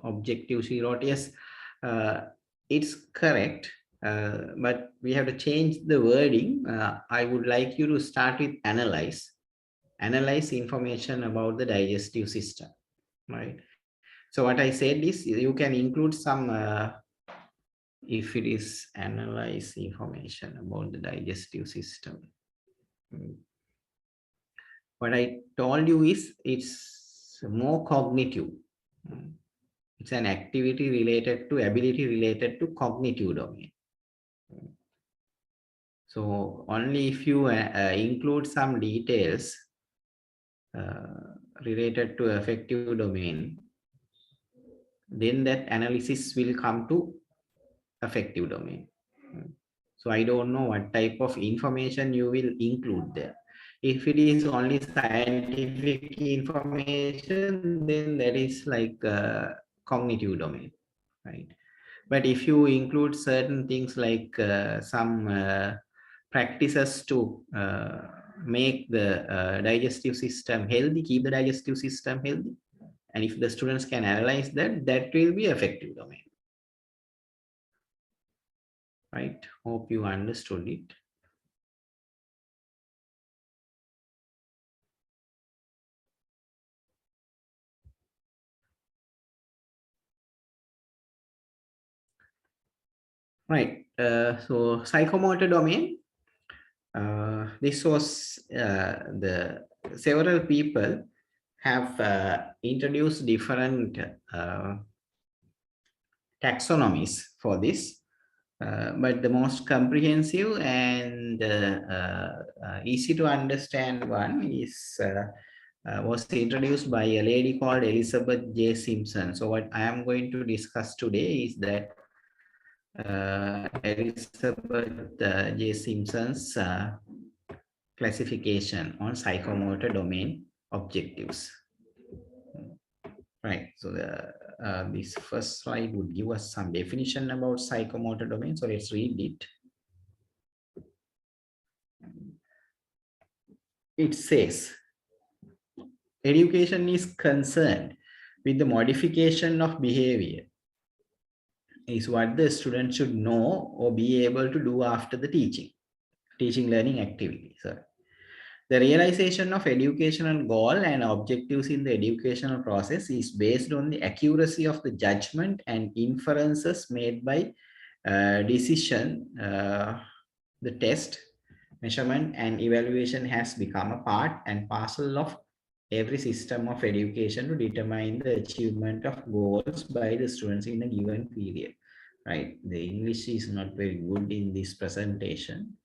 objective she wrote. Yes, it's correct, but we have to change the wording. I would like you to start with analyze information about the digestive system, right? So what I said is you can include some, if it is analyze information about the digestive system. What I told you is it's more cognitive. It's an activity related to, ability related to cognitive domain. So only if you include some details related to affective domain, then that analysis will come to affective domain. So I don't know what type of information you will include there. If it is only scientific information, then that is like cognitive domain, right? But if you include certain things like some practices to make the digestive system healthy, keep the digestive system healthy, and if the students can analyze that, that will be affective domain. Right? Hope you understood it. Right. So psychomotor domain. This was the several people have introduced different taxonomies for this. But the most comprehensive and easy to understand one is was introduced by a lady called Elizabeth J. Simpson. So what I am going to discuss today is that Elizabeth J. Simpson's classification on psychomotor domain objectives. Right. So this first slide would give us some definition about psychomotor domain. So let's read it. It says, education is concerned with the modification of behavior is what the student should know or be able to do after the teaching learning activity. Sorry. The realization of educational goal and objectives in the educational process is based on the accuracy of the judgment and inferences made by decision. The test, measurement, and evaluation has become a part and parcel of every system of education to determine the achievement of goals by the students in a given period. Right? The English is not very good in this presentation.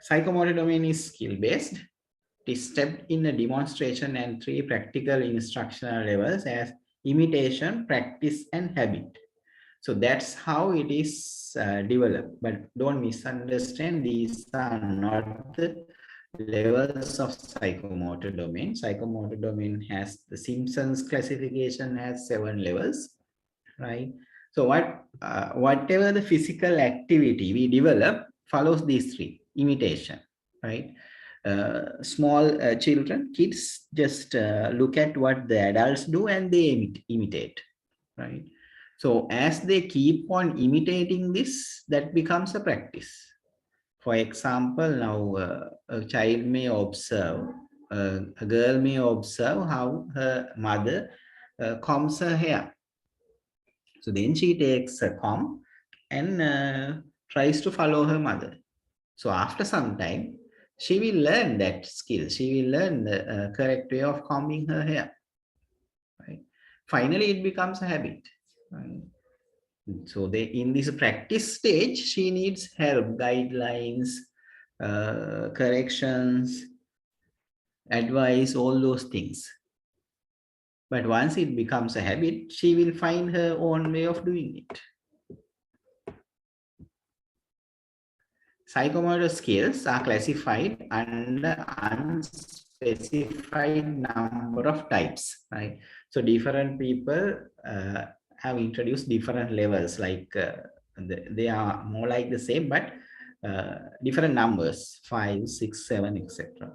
Psychomotor domain is skill-based. It is stepped in a demonstration and 3 practical instructional levels as imitation, practice, and habit. So that's how it is developed. But don't misunderstand, these are not the levels of psychomotor domain. Psychomotor domain has, the Simpson's classification has 7 levels, right? So whatever the physical activity we develop follows these 3. Imitation, right? Small children, kids just look at what the adults do and they imitate, right? So as they keep on imitating this, that becomes a practice. For example, now a child may observe, a girl may observe how her mother combs her hair. So then she takes a comb and tries to follow her mother. So after some time, she will learn that skill. She will learn the correct way of combing her hair. Right? Finally, it becomes a habit. Right? So in this practice stage, she needs help, guidelines, corrections, advice, all those things. But once it becomes a habit, she will find her own way of doing it. Psychomotor skills are classified under unspecified number of types, right? So different people have introduced different levels, like they are more like the same, but different numbers, 5, 6, 7, etc.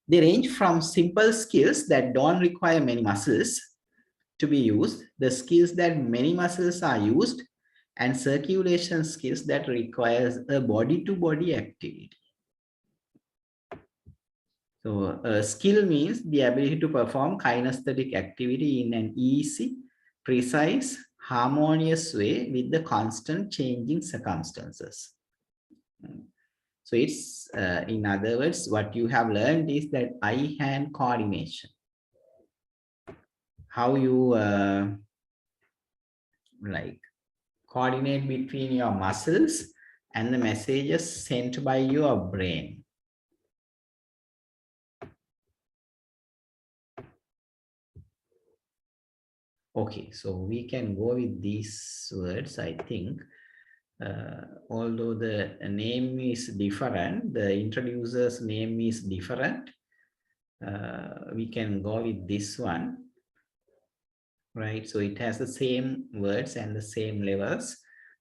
They range from simple skills that don't require many muscles to be used, the skills that many muscles are used, and circulation skills that requires a body-to-body activity. So a skill means the ability to perform kinesthetic activity in an easy, precise, harmonious way with the constant changing circumstances. So it's, in other words, what you have learned is that eye-hand coordination. How you like coordinate between your muscles and the messages sent by your brain. Okay, so we can go with these words, I think. Although the name is different, the introducer's name is different, we can go with this one, right? So it has the same words and the same levels,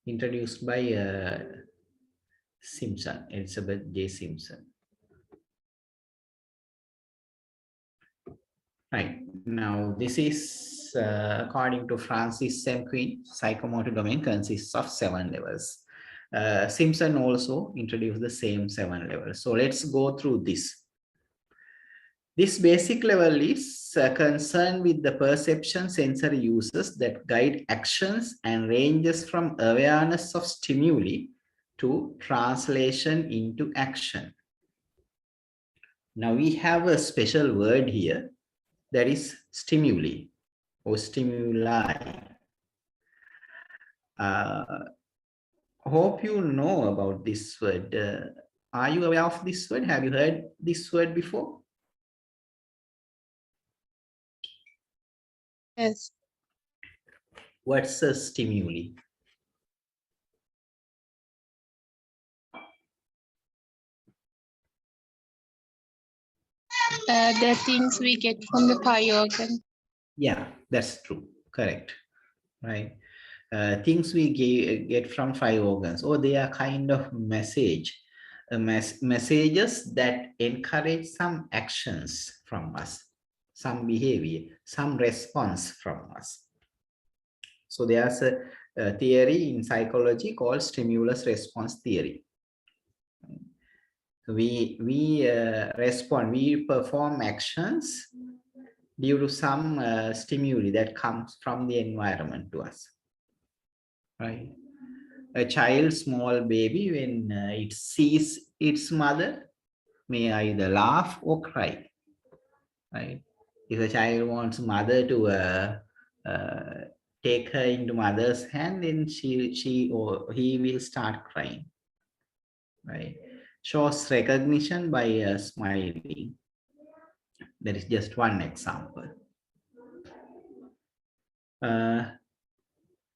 introduced by Simpson, Elizabeth J. Simpson. Right, now this is according to Francis Semquin, psychomotor domain consists of 7 levels. Simpson also introduced the same 7 levels. So let's go through this. This basic level is concerned with the perception sensory uses that guide actions and ranges from awareness of stimuli to translation into action. Now we have a special word here, that is stimuli or stimuli. Hope you know about this word. Are you aware of this word? Have you heard this word before? Yes. What's a stimuli? The things we get from the pie organ. Yeah, that's true. Correct. Right. Things we get from 5 organs, or they are kind of messages that encourage some actions from us, some behavior, some response from us. So there's a theory in psychology called stimulus response theory. We respond, we perform actions due to some stimuli that comes from the environment to us, right? A child, small baby, when it sees its mother, may either laugh or cry, right? If a child wants mother to take her into mother's hand, then she or he will start crying, right? Shows recognition by smiling. That is just one example.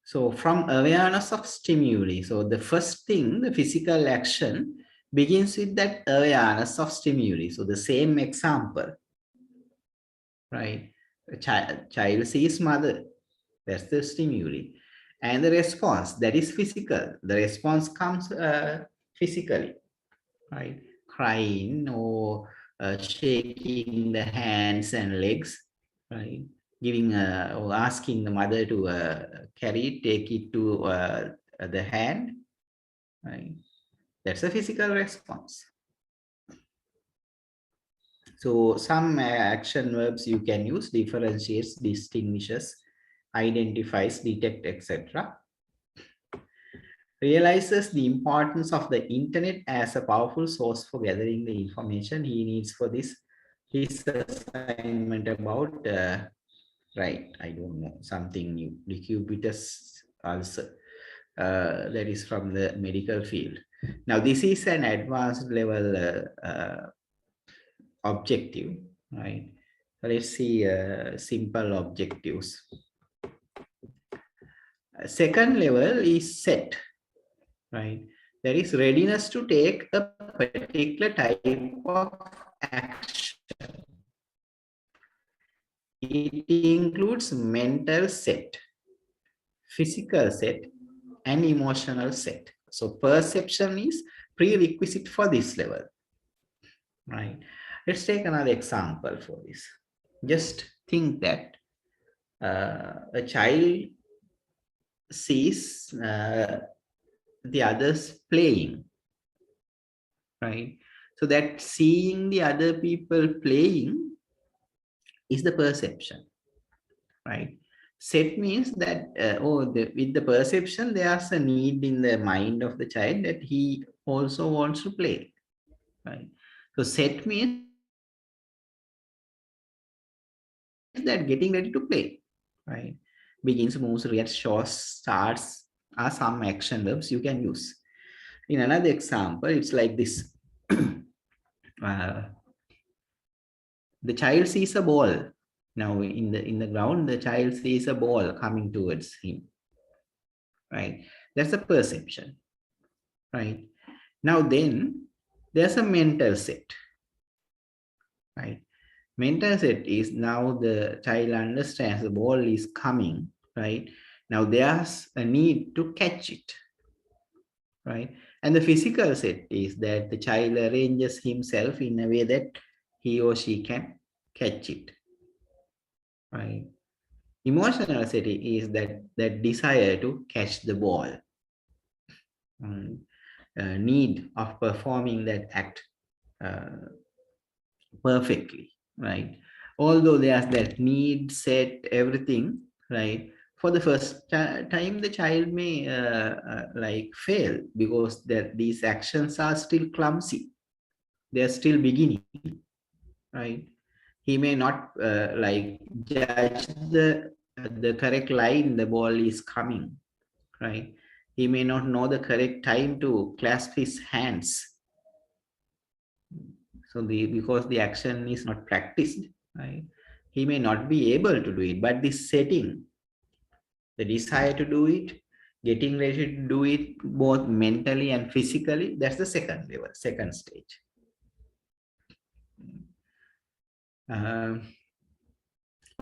So from awareness of stimuli, so the first thing, the physical action begins with that awareness of stimuli. So the same example, right? A child sees mother, that's the stimuli. And the response, that is physical. The response comes physically, right? Crying or shaking the hands and legs, right? Giving or asking the mother to carry it, take it to the hand, right? That's a physical response. So some action verbs you can use: differentiates, distinguishes, identifies, detect, etc. Realizes the importance of the internet as a powerful source for gathering the information he needs for this his assignment about right, I don't know, something new, decubitus ulcer, that is from the medical field. Now this is an advanced level objective, right? Let's see simple objectives. Second level is set, right? There is readiness to take a particular type of action. It includes mental set, physical set, and emotional set. So perception is prerequisite for this level, right? Let's take another example for this. Just think that a child sees the others playing, right? So that seeing the other people playing is the perception, right? Set means that, with the perception, there's a need in the mind of the child that he also wants to play, right? So set means that getting ready to play, right? Begins, moves, reacts, shows, starts are some action verbs you can use. In another example, it's like this. The child sees a ball. Now in the ground, the child sees a ball coming towards him, right? That's a perception, right? Now then there's a mental set, right? Mental set is now the child understands the ball is coming, right? Now there's a need to catch it, right? And the physical set is that the child arranges himself in a way that he or she can catch it, right? Emotional set is that desire to catch the ball, need of performing that act perfectly, right? Although there's that need set, everything, right? For the first time, the child may like fail because these actions are still clumsy. They're still beginning, right? He may not like judge the correct line the ball is coming, right? He may not know the correct time to clasp his hands. So because the action is not practiced, right? He may not be able to do it, but this setting, the desire to do it, getting ready to do it both mentally and physically, that's the second level, second stage.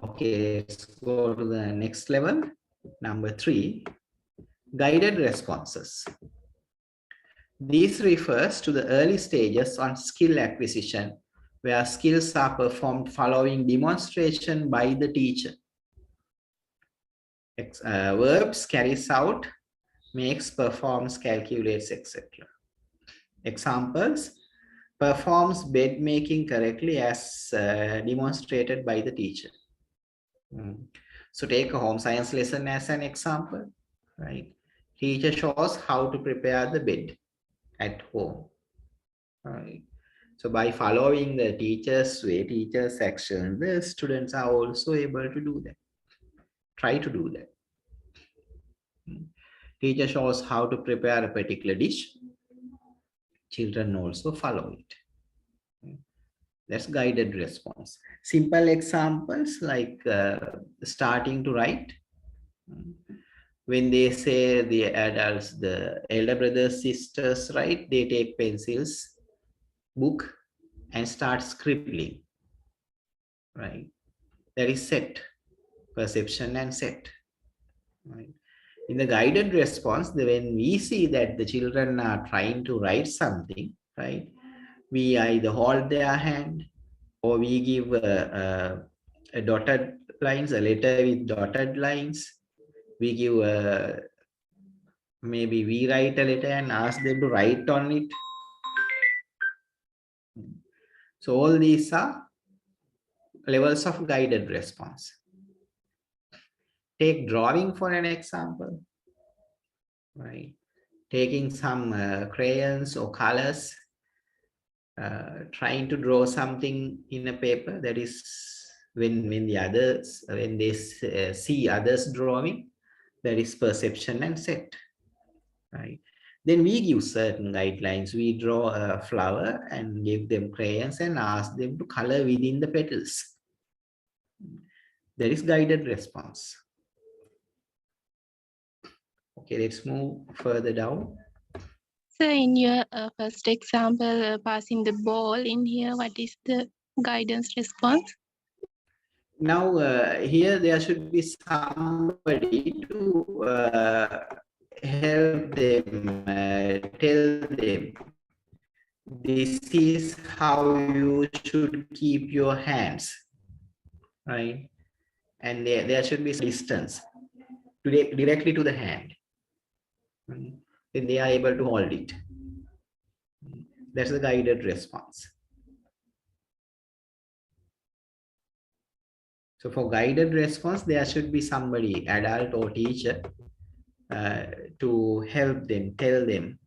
Okay, let's go to the next level. Number 3, guided responses. This refers to the early stages on skill acquisition, where skills are performed following demonstration by the teacher. Verbs, carries out, makes, performs, calculates, etc. Examples: performs bed making correctly as demonstrated by the teacher. So take a home science lesson as an example, right? Teacher shows how to prepare the bed at home, right? So by following the teacher's way, teacher's action, the students are also able to do that. Try to do that. Teacher shows how to prepare a particular dish. Children also follow it. That's guided response. Simple examples like starting to write. When they say the adults, the elder brothers, sisters, right? They take pencils, book, and start scribbling, right? That is set, perception and set, right? In the guided response, when we see that the children are trying to write something, right? We either hold their hand or we give a dotted lines, a letter with dotted lines. We give maybe we write a letter and ask them to write on it. So all these are levels of guided response. Take drawing for an example, right? Taking some crayons or colors, trying to draw something in a paper. That is when they see others drawing, that is perception and set, right? Then we give certain guidelines. We draw a flower and give them crayons and ask them to color within the petals. That is guided response. Okay, let's move further down. So in your first example, passing the ball in here, what is the guidance response? Now here there should be somebody to help them, tell them this is how you should keep your hands, right? And there should be distance directly to the hand. Then they are able to hold it. That's the guided response. So for guided response, there should be somebody, adult or teacher, to help them, tell them,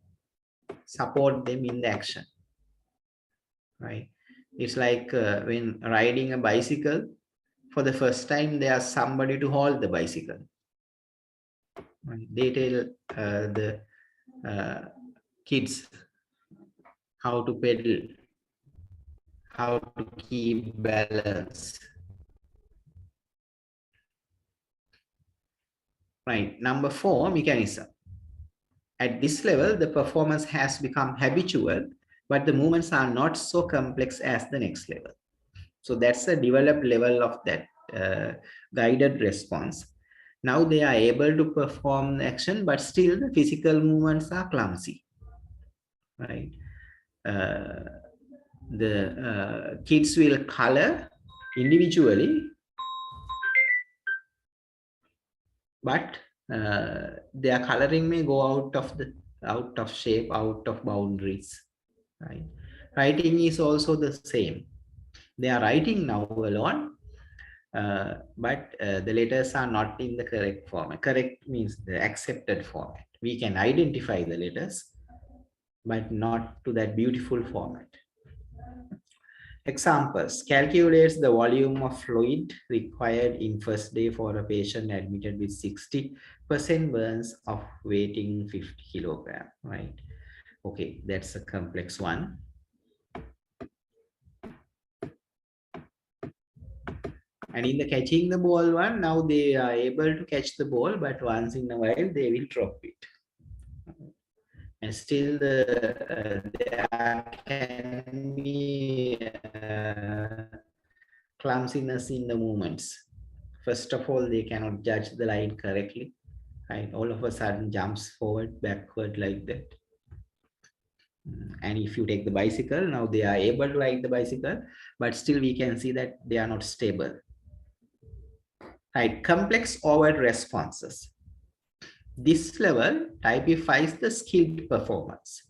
support them in the action, right? It's like when riding a bicycle, for the first time, there's somebody to hold the bicycle. Right? They tell the kids how to pedal, how to keep balance. Right. Number 4, mechanism. At this level, the performance has become habitual, but the movements are not so complex as the next level. So that's a developed level of that guided response. Now they are able to perform action, but still the physical movements are clumsy, right? The kids will color individually, but their coloring may go out of shape, out of boundaries, right? Writing is also the same. They are writing now alone, but the letters are not in the correct format. Correct means the accepted format. We can identify the letters, but not to that beautiful format. Examples: calculates the volume of fluid required in first day for a patient admitted with 60% burns of weighing 50 kilogram, right? Okay, that's a complex one. And in the catching the ball one, now they are able to catch the ball, but once in a while they will drop it. And still there can be clumsiness in the movements. First of all, they cannot judge the line correctly, right? All of a sudden jumps forward, backward like that. And if you take the bicycle, now they are able to ride the bicycle, but still we can see that they are not stable. Right, complex overt responses. This level typifies the skilled performance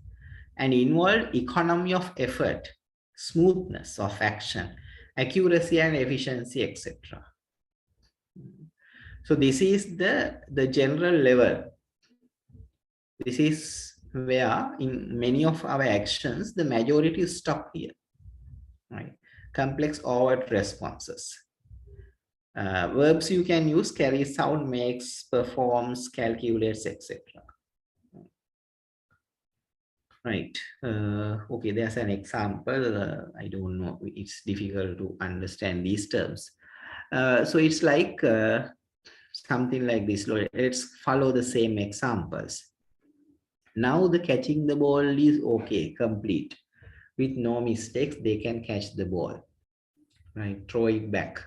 and involved economy of effort, smoothness of action, accuracy and efficiency, etc. So this is the general level. This is where in many of our actions, the majority stop here, right? Complex overt responses. Verbs you can use: carry, sound, makes, performs, calculates, etc. Right. Okay, there's an example. I don't know. It's difficult to understand these terms. So it's like something like this. Let's follow the same examples. Now the catching the ball is okay, complete. With no mistakes, they can catch the ball, right? Throw it back.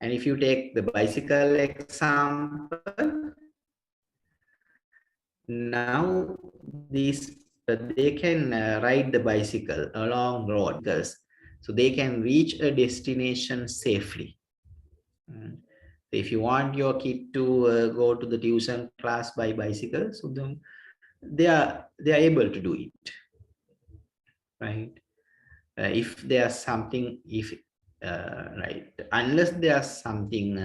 And if you take the bicycle example, now they can ride the bicycle along roads, so they can reach a destination safely. If you want your kid to go to the tuition class by bicycle, so then they are able to do it, right? If there's something, right, unless there's something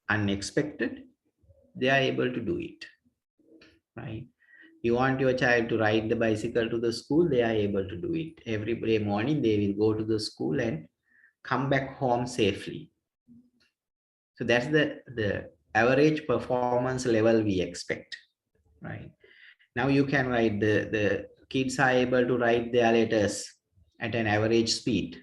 unexpected, they are able to do it, right? You want your child to ride the bicycle to the school, they are able to do it. Every day morning, they will go to the school and come back home safely. So that's the average performance level we expect, right? Now you can write the kids are able to write their letters at an average speed,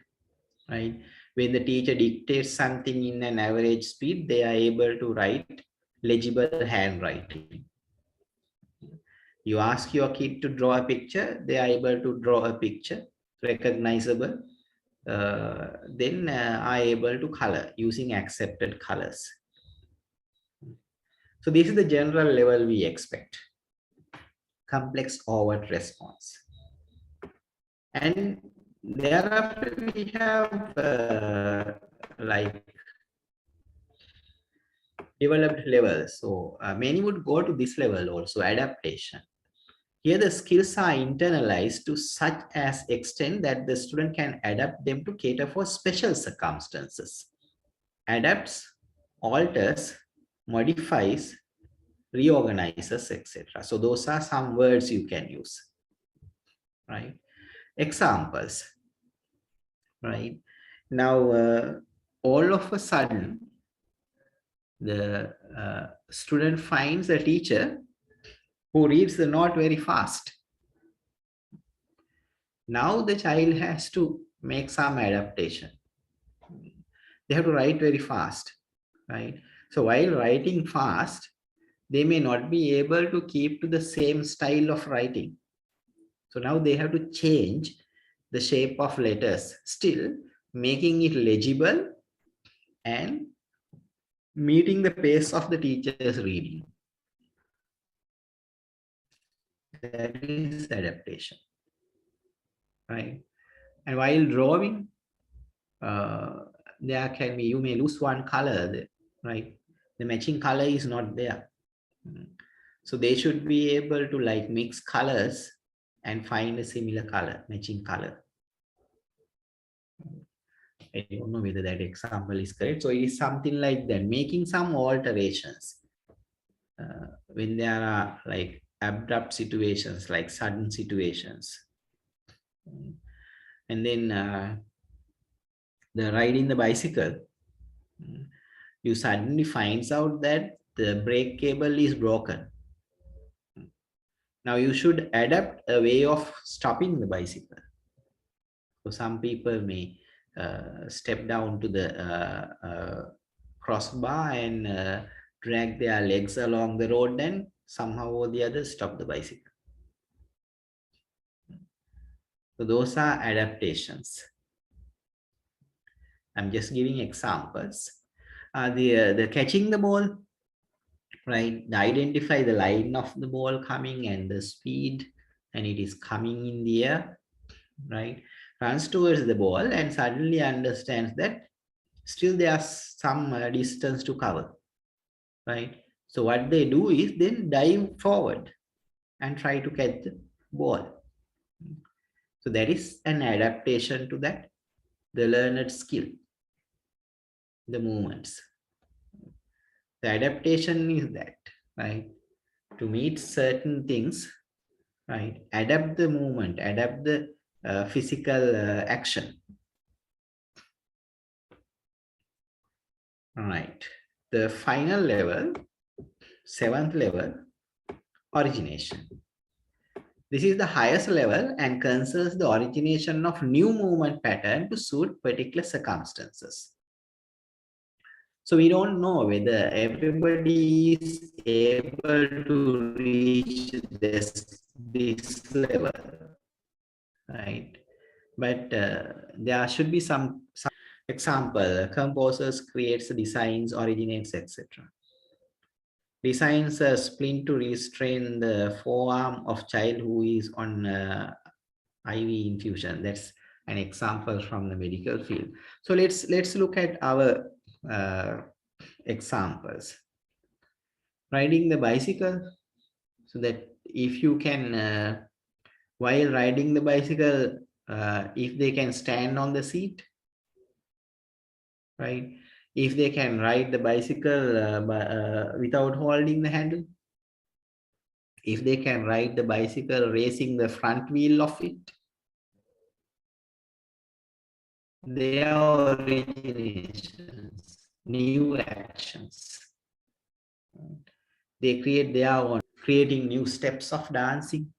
right? When the teacher dictates something in an average speed, they are able to write legible handwriting. You ask your kid to draw a picture, they are able to draw a picture, recognizable, then are able to color using accepted colors. So this is the general level we expect. Complex overt response. And thereafter we have like developed levels. So many would go to this level also, adaptation. Here the skills are internalized to such as extent that the student can adapt them to cater for special circumstances. Adapts, alters, modifies, reorganizes, etc. So those are some words you can use, right? Examples, right? Now, all of a sudden, the student finds a teacher who reads the note very fast. Now the child has to make some adaptation. They have to write very fast, right? So while writing fast, they may not be able to keep to the same style of writing. So now they have to change the shape of letters, still making it legible and meeting the pace of the teacher's reading. That is adaptation, right? And while drawing, there can be, you may lose one color, right? The matching color is not there. So they should be able to like mix colors and find a similar color, matching color. I don't know whether that example is correct. So it is something like that, making some alterations when there are like abrupt situations, like sudden situations. And then the riding the bicycle, you suddenly finds out that the brake cable is broken. Now you should adapt a way of stopping the bicycle. So some people may step down to the crossbar and drag their legs along the road and somehow or the other stop the bicycle. So those are adaptations. I'm just giving examples. The catching the ball, right? Identify the line of the ball coming and the speed, and it is coming in the air, right? Runs towards the ball and suddenly understands that still there's some distance to cover, right? So what they do is then dive forward and try to catch the ball. So that is an adaptation to that, the learned skill, the movements. The adaptation is that, right? To meet certain things, right? Adapt the movement, adapt the physical action. All right. The final level, 7th level, origination. This is the highest level and concerns the origination of new movement pattern to suit particular circumstances. So we don't know whether everybody is able to reach this level, right? But there should be some example. Composers creates designs, originates, etc. Designs a splint to restrain the forearm of child who is on IV infusion. That's an example from the medical field. So let's look at our examples. Riding the bicycle, so that if you can, while riding the bicycle, if they can stand on the seat, right? If they can ride the bicycle without holding the handle, if they can ride the bicycle raising the front wheel of it, they are originations, new actions. They create their own, creating new steps of dancing.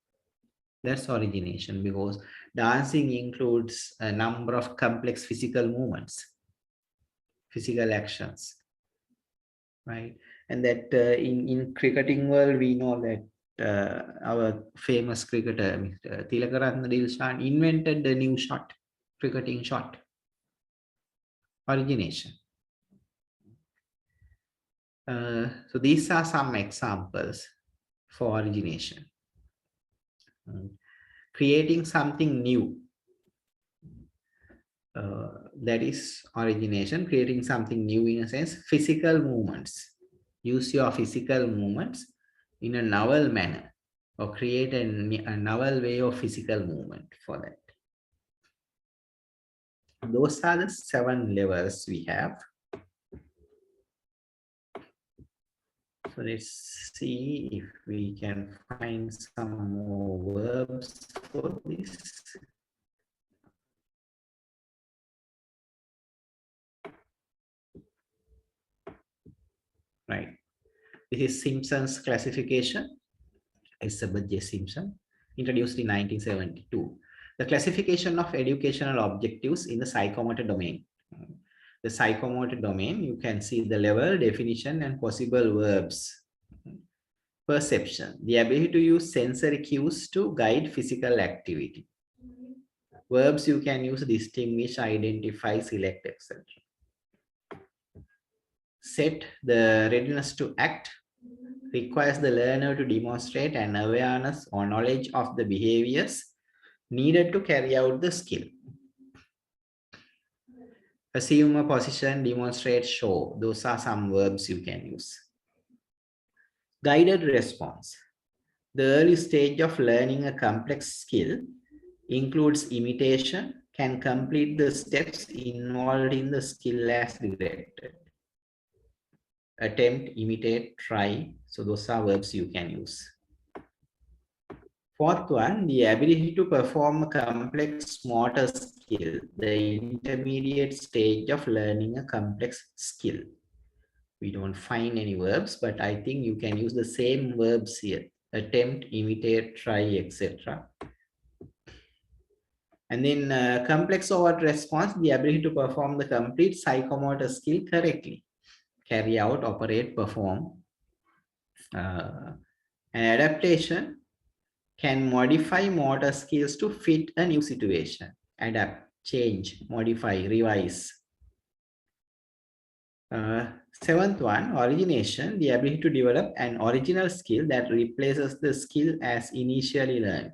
That's origination, because dancing includes a number of complex physical movements, physical actions, right? And that in cricketing world, we know that our famous cricketer, Mr. Tilakaratne Dilshan, invented the new shot, cricketing shot. Origination. So these are some examples for origination. Creating something new, That is origination, creating something new in a sense, physical movements. Use your physical movements in a novel manner or create a novel way of physical movement for that. Those are the 7 levels we have. So let's see if we can find some more verbs for this. Right. This is Simpson's classification. Elizabeth J. Simpson, introduced in 1972. The classification of educational objectives in the psychomotor domain. The psychomotor domain, you can see the level, definition, and possible verbs. Perception, the ability to use sensory cues to guide physical activity. Verbs you can use: distinguish, identify, select, etc. Set, the readiness to act, requires the learner to demonstrate an awareness or knowledge of the behaviors needed to carry out the skill. Assume a position, demonstrate, show. Those are some verbs you can use. Guided response. The early stage of learning a complex skill includes imitation, can complete the steps involved in the skill as directed. Attempt, imitate, try. So those are verbs you can use. Fourth one, the ability to perform a complex motor skill, the intermediate stage of learning a complex skill. We don't find any verbs, but I think you can use the same verbs here: attempt, imitate, try, etc. And then complex overt response, the ability to perform the complete psychomotor skill correctly. Carry out, operate, perform. An adaptation, can modify motor skills to fit a new situation. Adapt, change, modify, revise. Seventh one, origination, the ability to develop an original skill that replaces the skill as initially learned.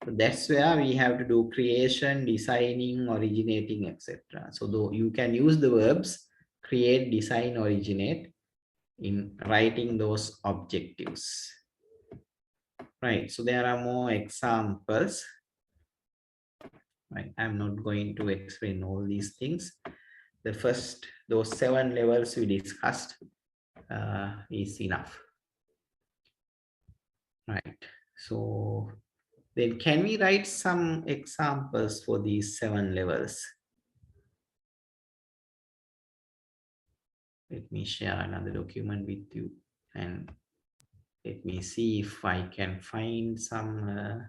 So that's where we have to do creation, designing, originating, etc. So though you can use the verbs create, design, originate in writing those objectives. Right, so there are more examples. Right, I'm not going to explain all these things. The first, those 7 levels we discussed is enough. Right, so then can we write some examples for these 7 levels? Let me share another document with you and let me see if I can find some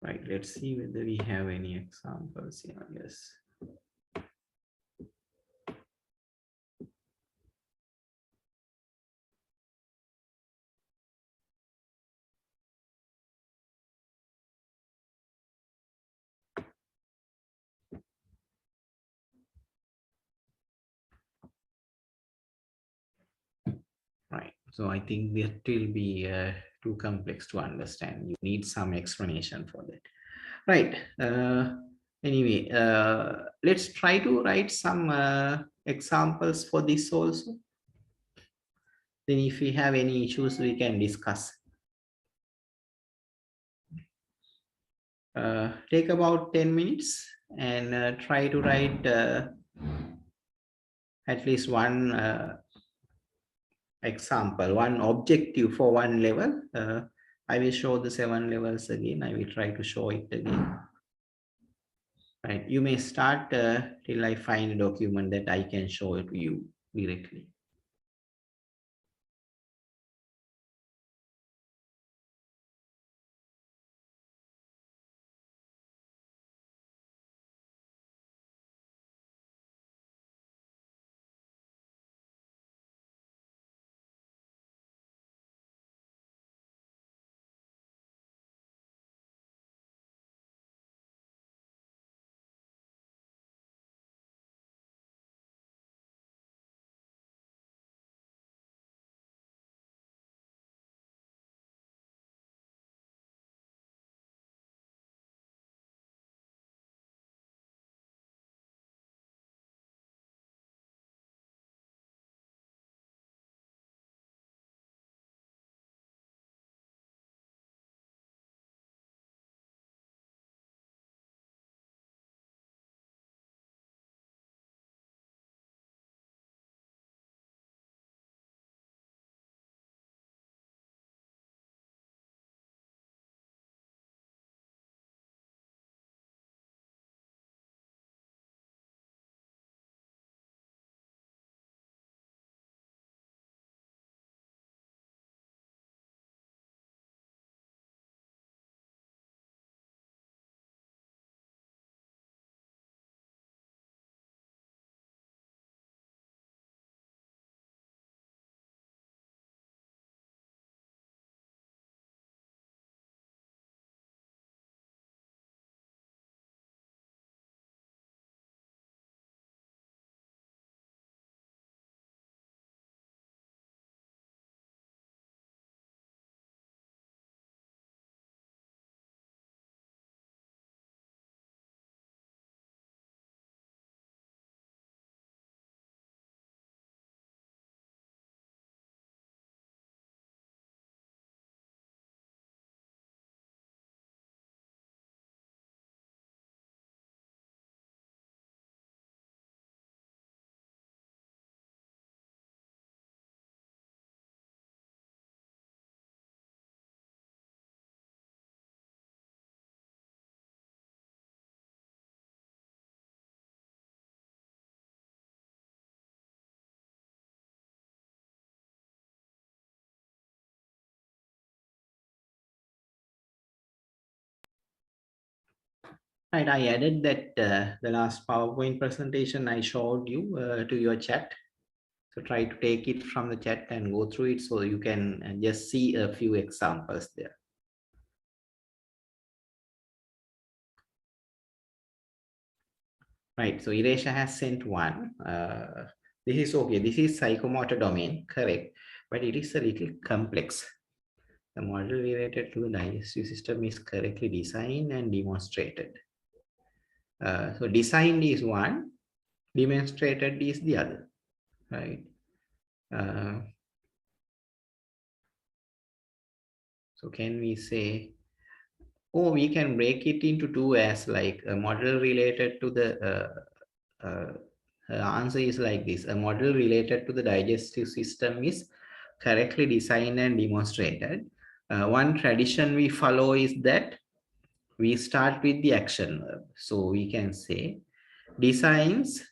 right, let's see whether we have any examples here. Yes. Right, so I think that will be too complex to understand. You need some explanation for that. Right, anyway, let's try to write some examples for this also. Then if we have any issues, we can discuss. Take about 10 minutes and try to write at least one example, one objective for one level. I will show the 7 levels again. I will try to show it again. Right, you may start till I find a document that I can show it to you directly. Right, I added that the last PowerPoint presentation I showed you to your chat. So try to take it from the chat and go through it so you can just see a few examples there. Right, so Iresha has sent one. This is okay. This is psychomotor domain, correct. But it is a little complex. The model related to the digestive system is correctly designed and demonstrated. So designed is one, demonstrated is the other, right? So can we say, oh, we can break it into two as like a model related to the answer is like this. A model related to the digestive system is correctly designed and demonstrated. One tradition we follow is that we start with the action verb. So we can say designs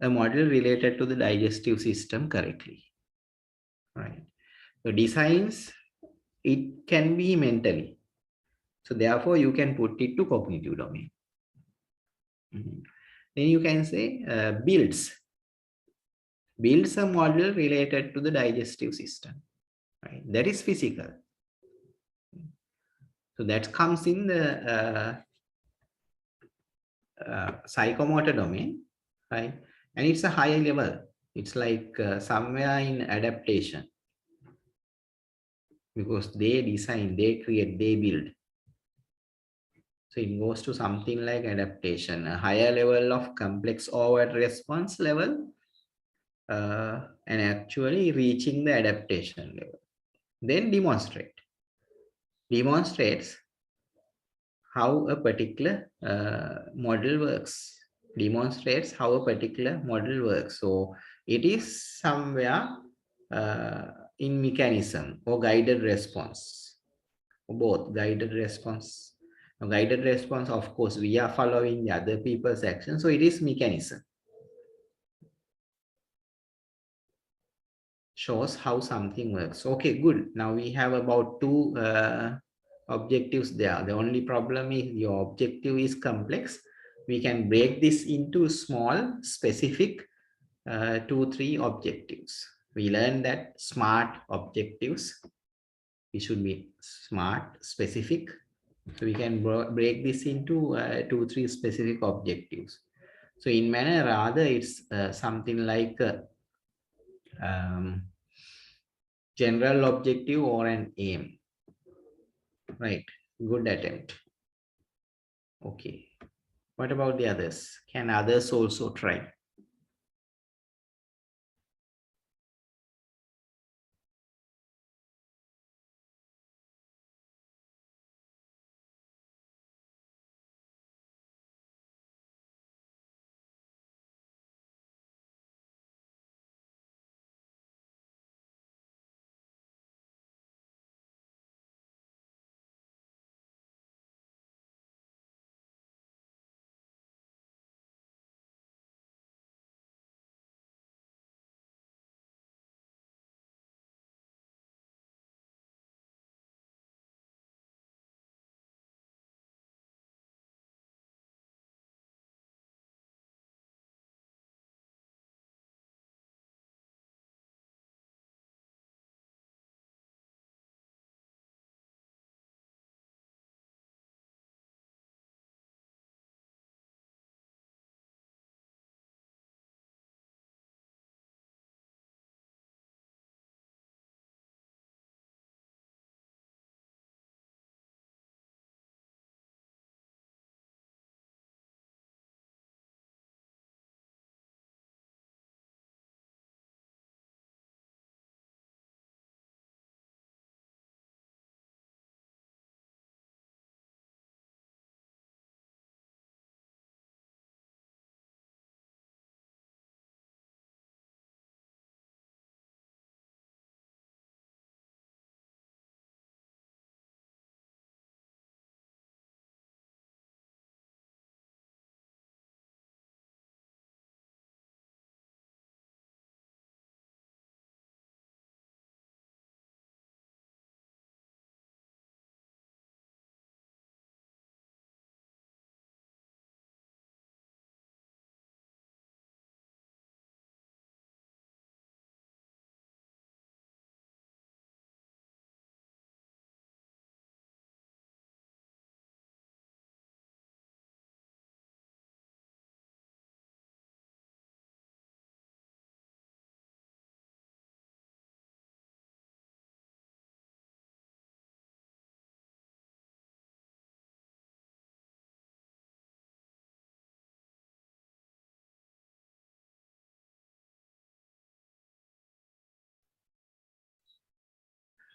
a model related to the digestive system correctly, right? So designs, it can be mentally. So therefore you can put it to cognitive domain. Then you can say builds a model related to the digestive system, right? That is physical. So that comes in the psychomotor domain, right? And it's a higher level. It's like somewhere in adaptation, because they design, they create, they build. So it goes to something like adaptation, a higher level of complex overt response level, and actually reaching the adaptation level. Then demonstrates how a particular model works. Demonstrates how a particular model works. So it is somewhere in mechanism or guided response, or both guided response. Now, guided response, of course, we are following the other people's action. So it is mechanism. Shows how something works. Okay, good. Now we have about two objectives there. The only problem is your objective is complex. We can break this into small, specific 2-3 objectives. We learned that SMART objectives. We should be smart, specific. So we can break this into 2-3 specific objectives. So in manner rather, it's something like general objective or an aim. Right, good attempt. Okay, what about the others? Can others also try?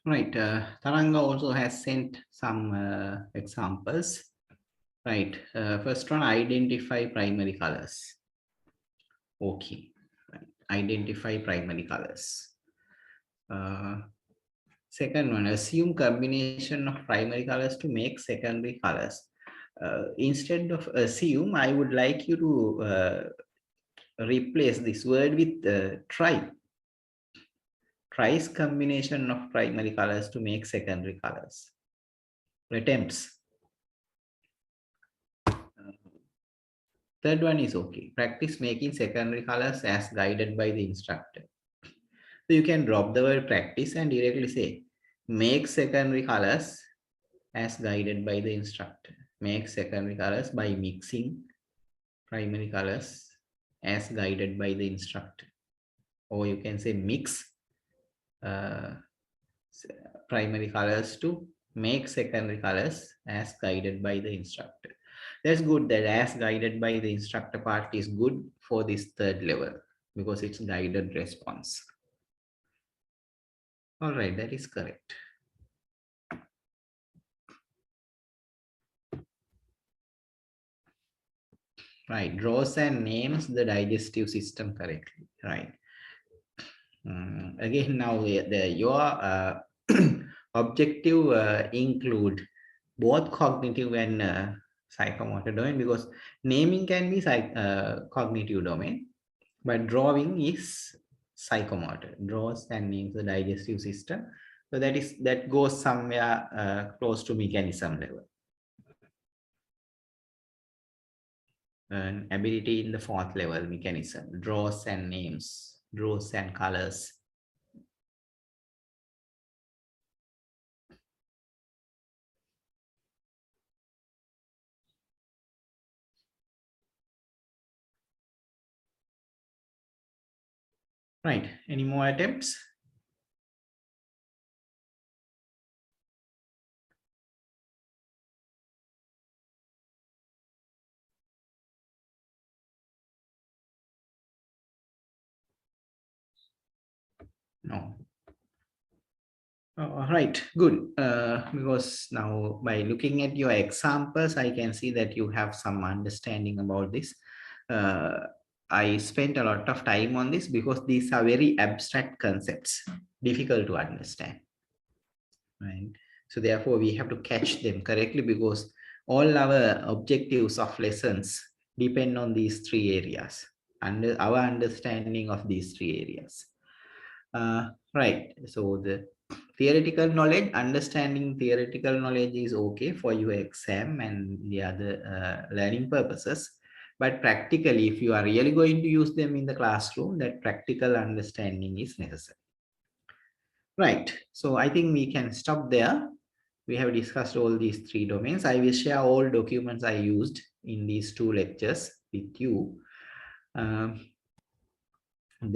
Right. Taranga also has sent some examples. Right. First one, identify primary colors. Okay. Right. Identify primary colors. Second one, assume combination of primary colors to make secondary colors. Instead of assume, I would like you to replace this word with try. Tries combination of primary colors to make secondary colors. Attempts. Third one is okay. Practice making secondary colors as guided by the instructor. So you can drop the word practice and directly say, make secondary colors as guided by the instructor. Make secondary colors by mixing primary colors as guided by the instructor. Or you can say mix primary colors to make secondary colors as guided by the instructor. That's good that as guided by the instructor part is good for this third level because it's guided response. All right, that is correct. Right, draws and names the digestive system correctly, right? Again, now your objective include both cognitive and psychomotor domain, because naming can be cognitive domain, but drawing is psychomotor. Draws and names the digestive system. So that goes somewhere close to mechanism level. And ability in the fourth level, mechanism, draws and names, draws and colors. Right, any more attempts? No. Right, good. Because now by looking at your examples, I can see that you have some understanding about this. I spent a lot of time on this because these are very abstract concepts, difficult to understand. Right. So therefore, we have to catch them correctly because all our objectives of lessons depend on these three areas, under our understanding of these three areas. Right. So the theoretical knowledge, understanding theoretical knowledge is okay for your exam and the other learning purposes. But practically, if you are really going to use them in the classroom, that practical understanding is necessary. Right. So I think we can stop there. We have discussed all these three domains. I will share all documents I used in these two lectures with you. So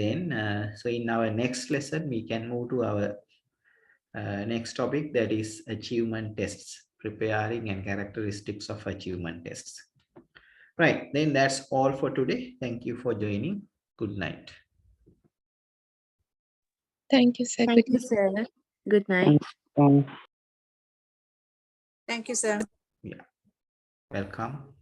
in our next lesson, we can move to our next topic, that is achievement tests, preparing and characteristics of achievement tests. Right, then that's all for today. Thank you for joining. Good night. Thank you, sir. Thank you, sir. Good night. Thank you, sir. Yeah, welcome.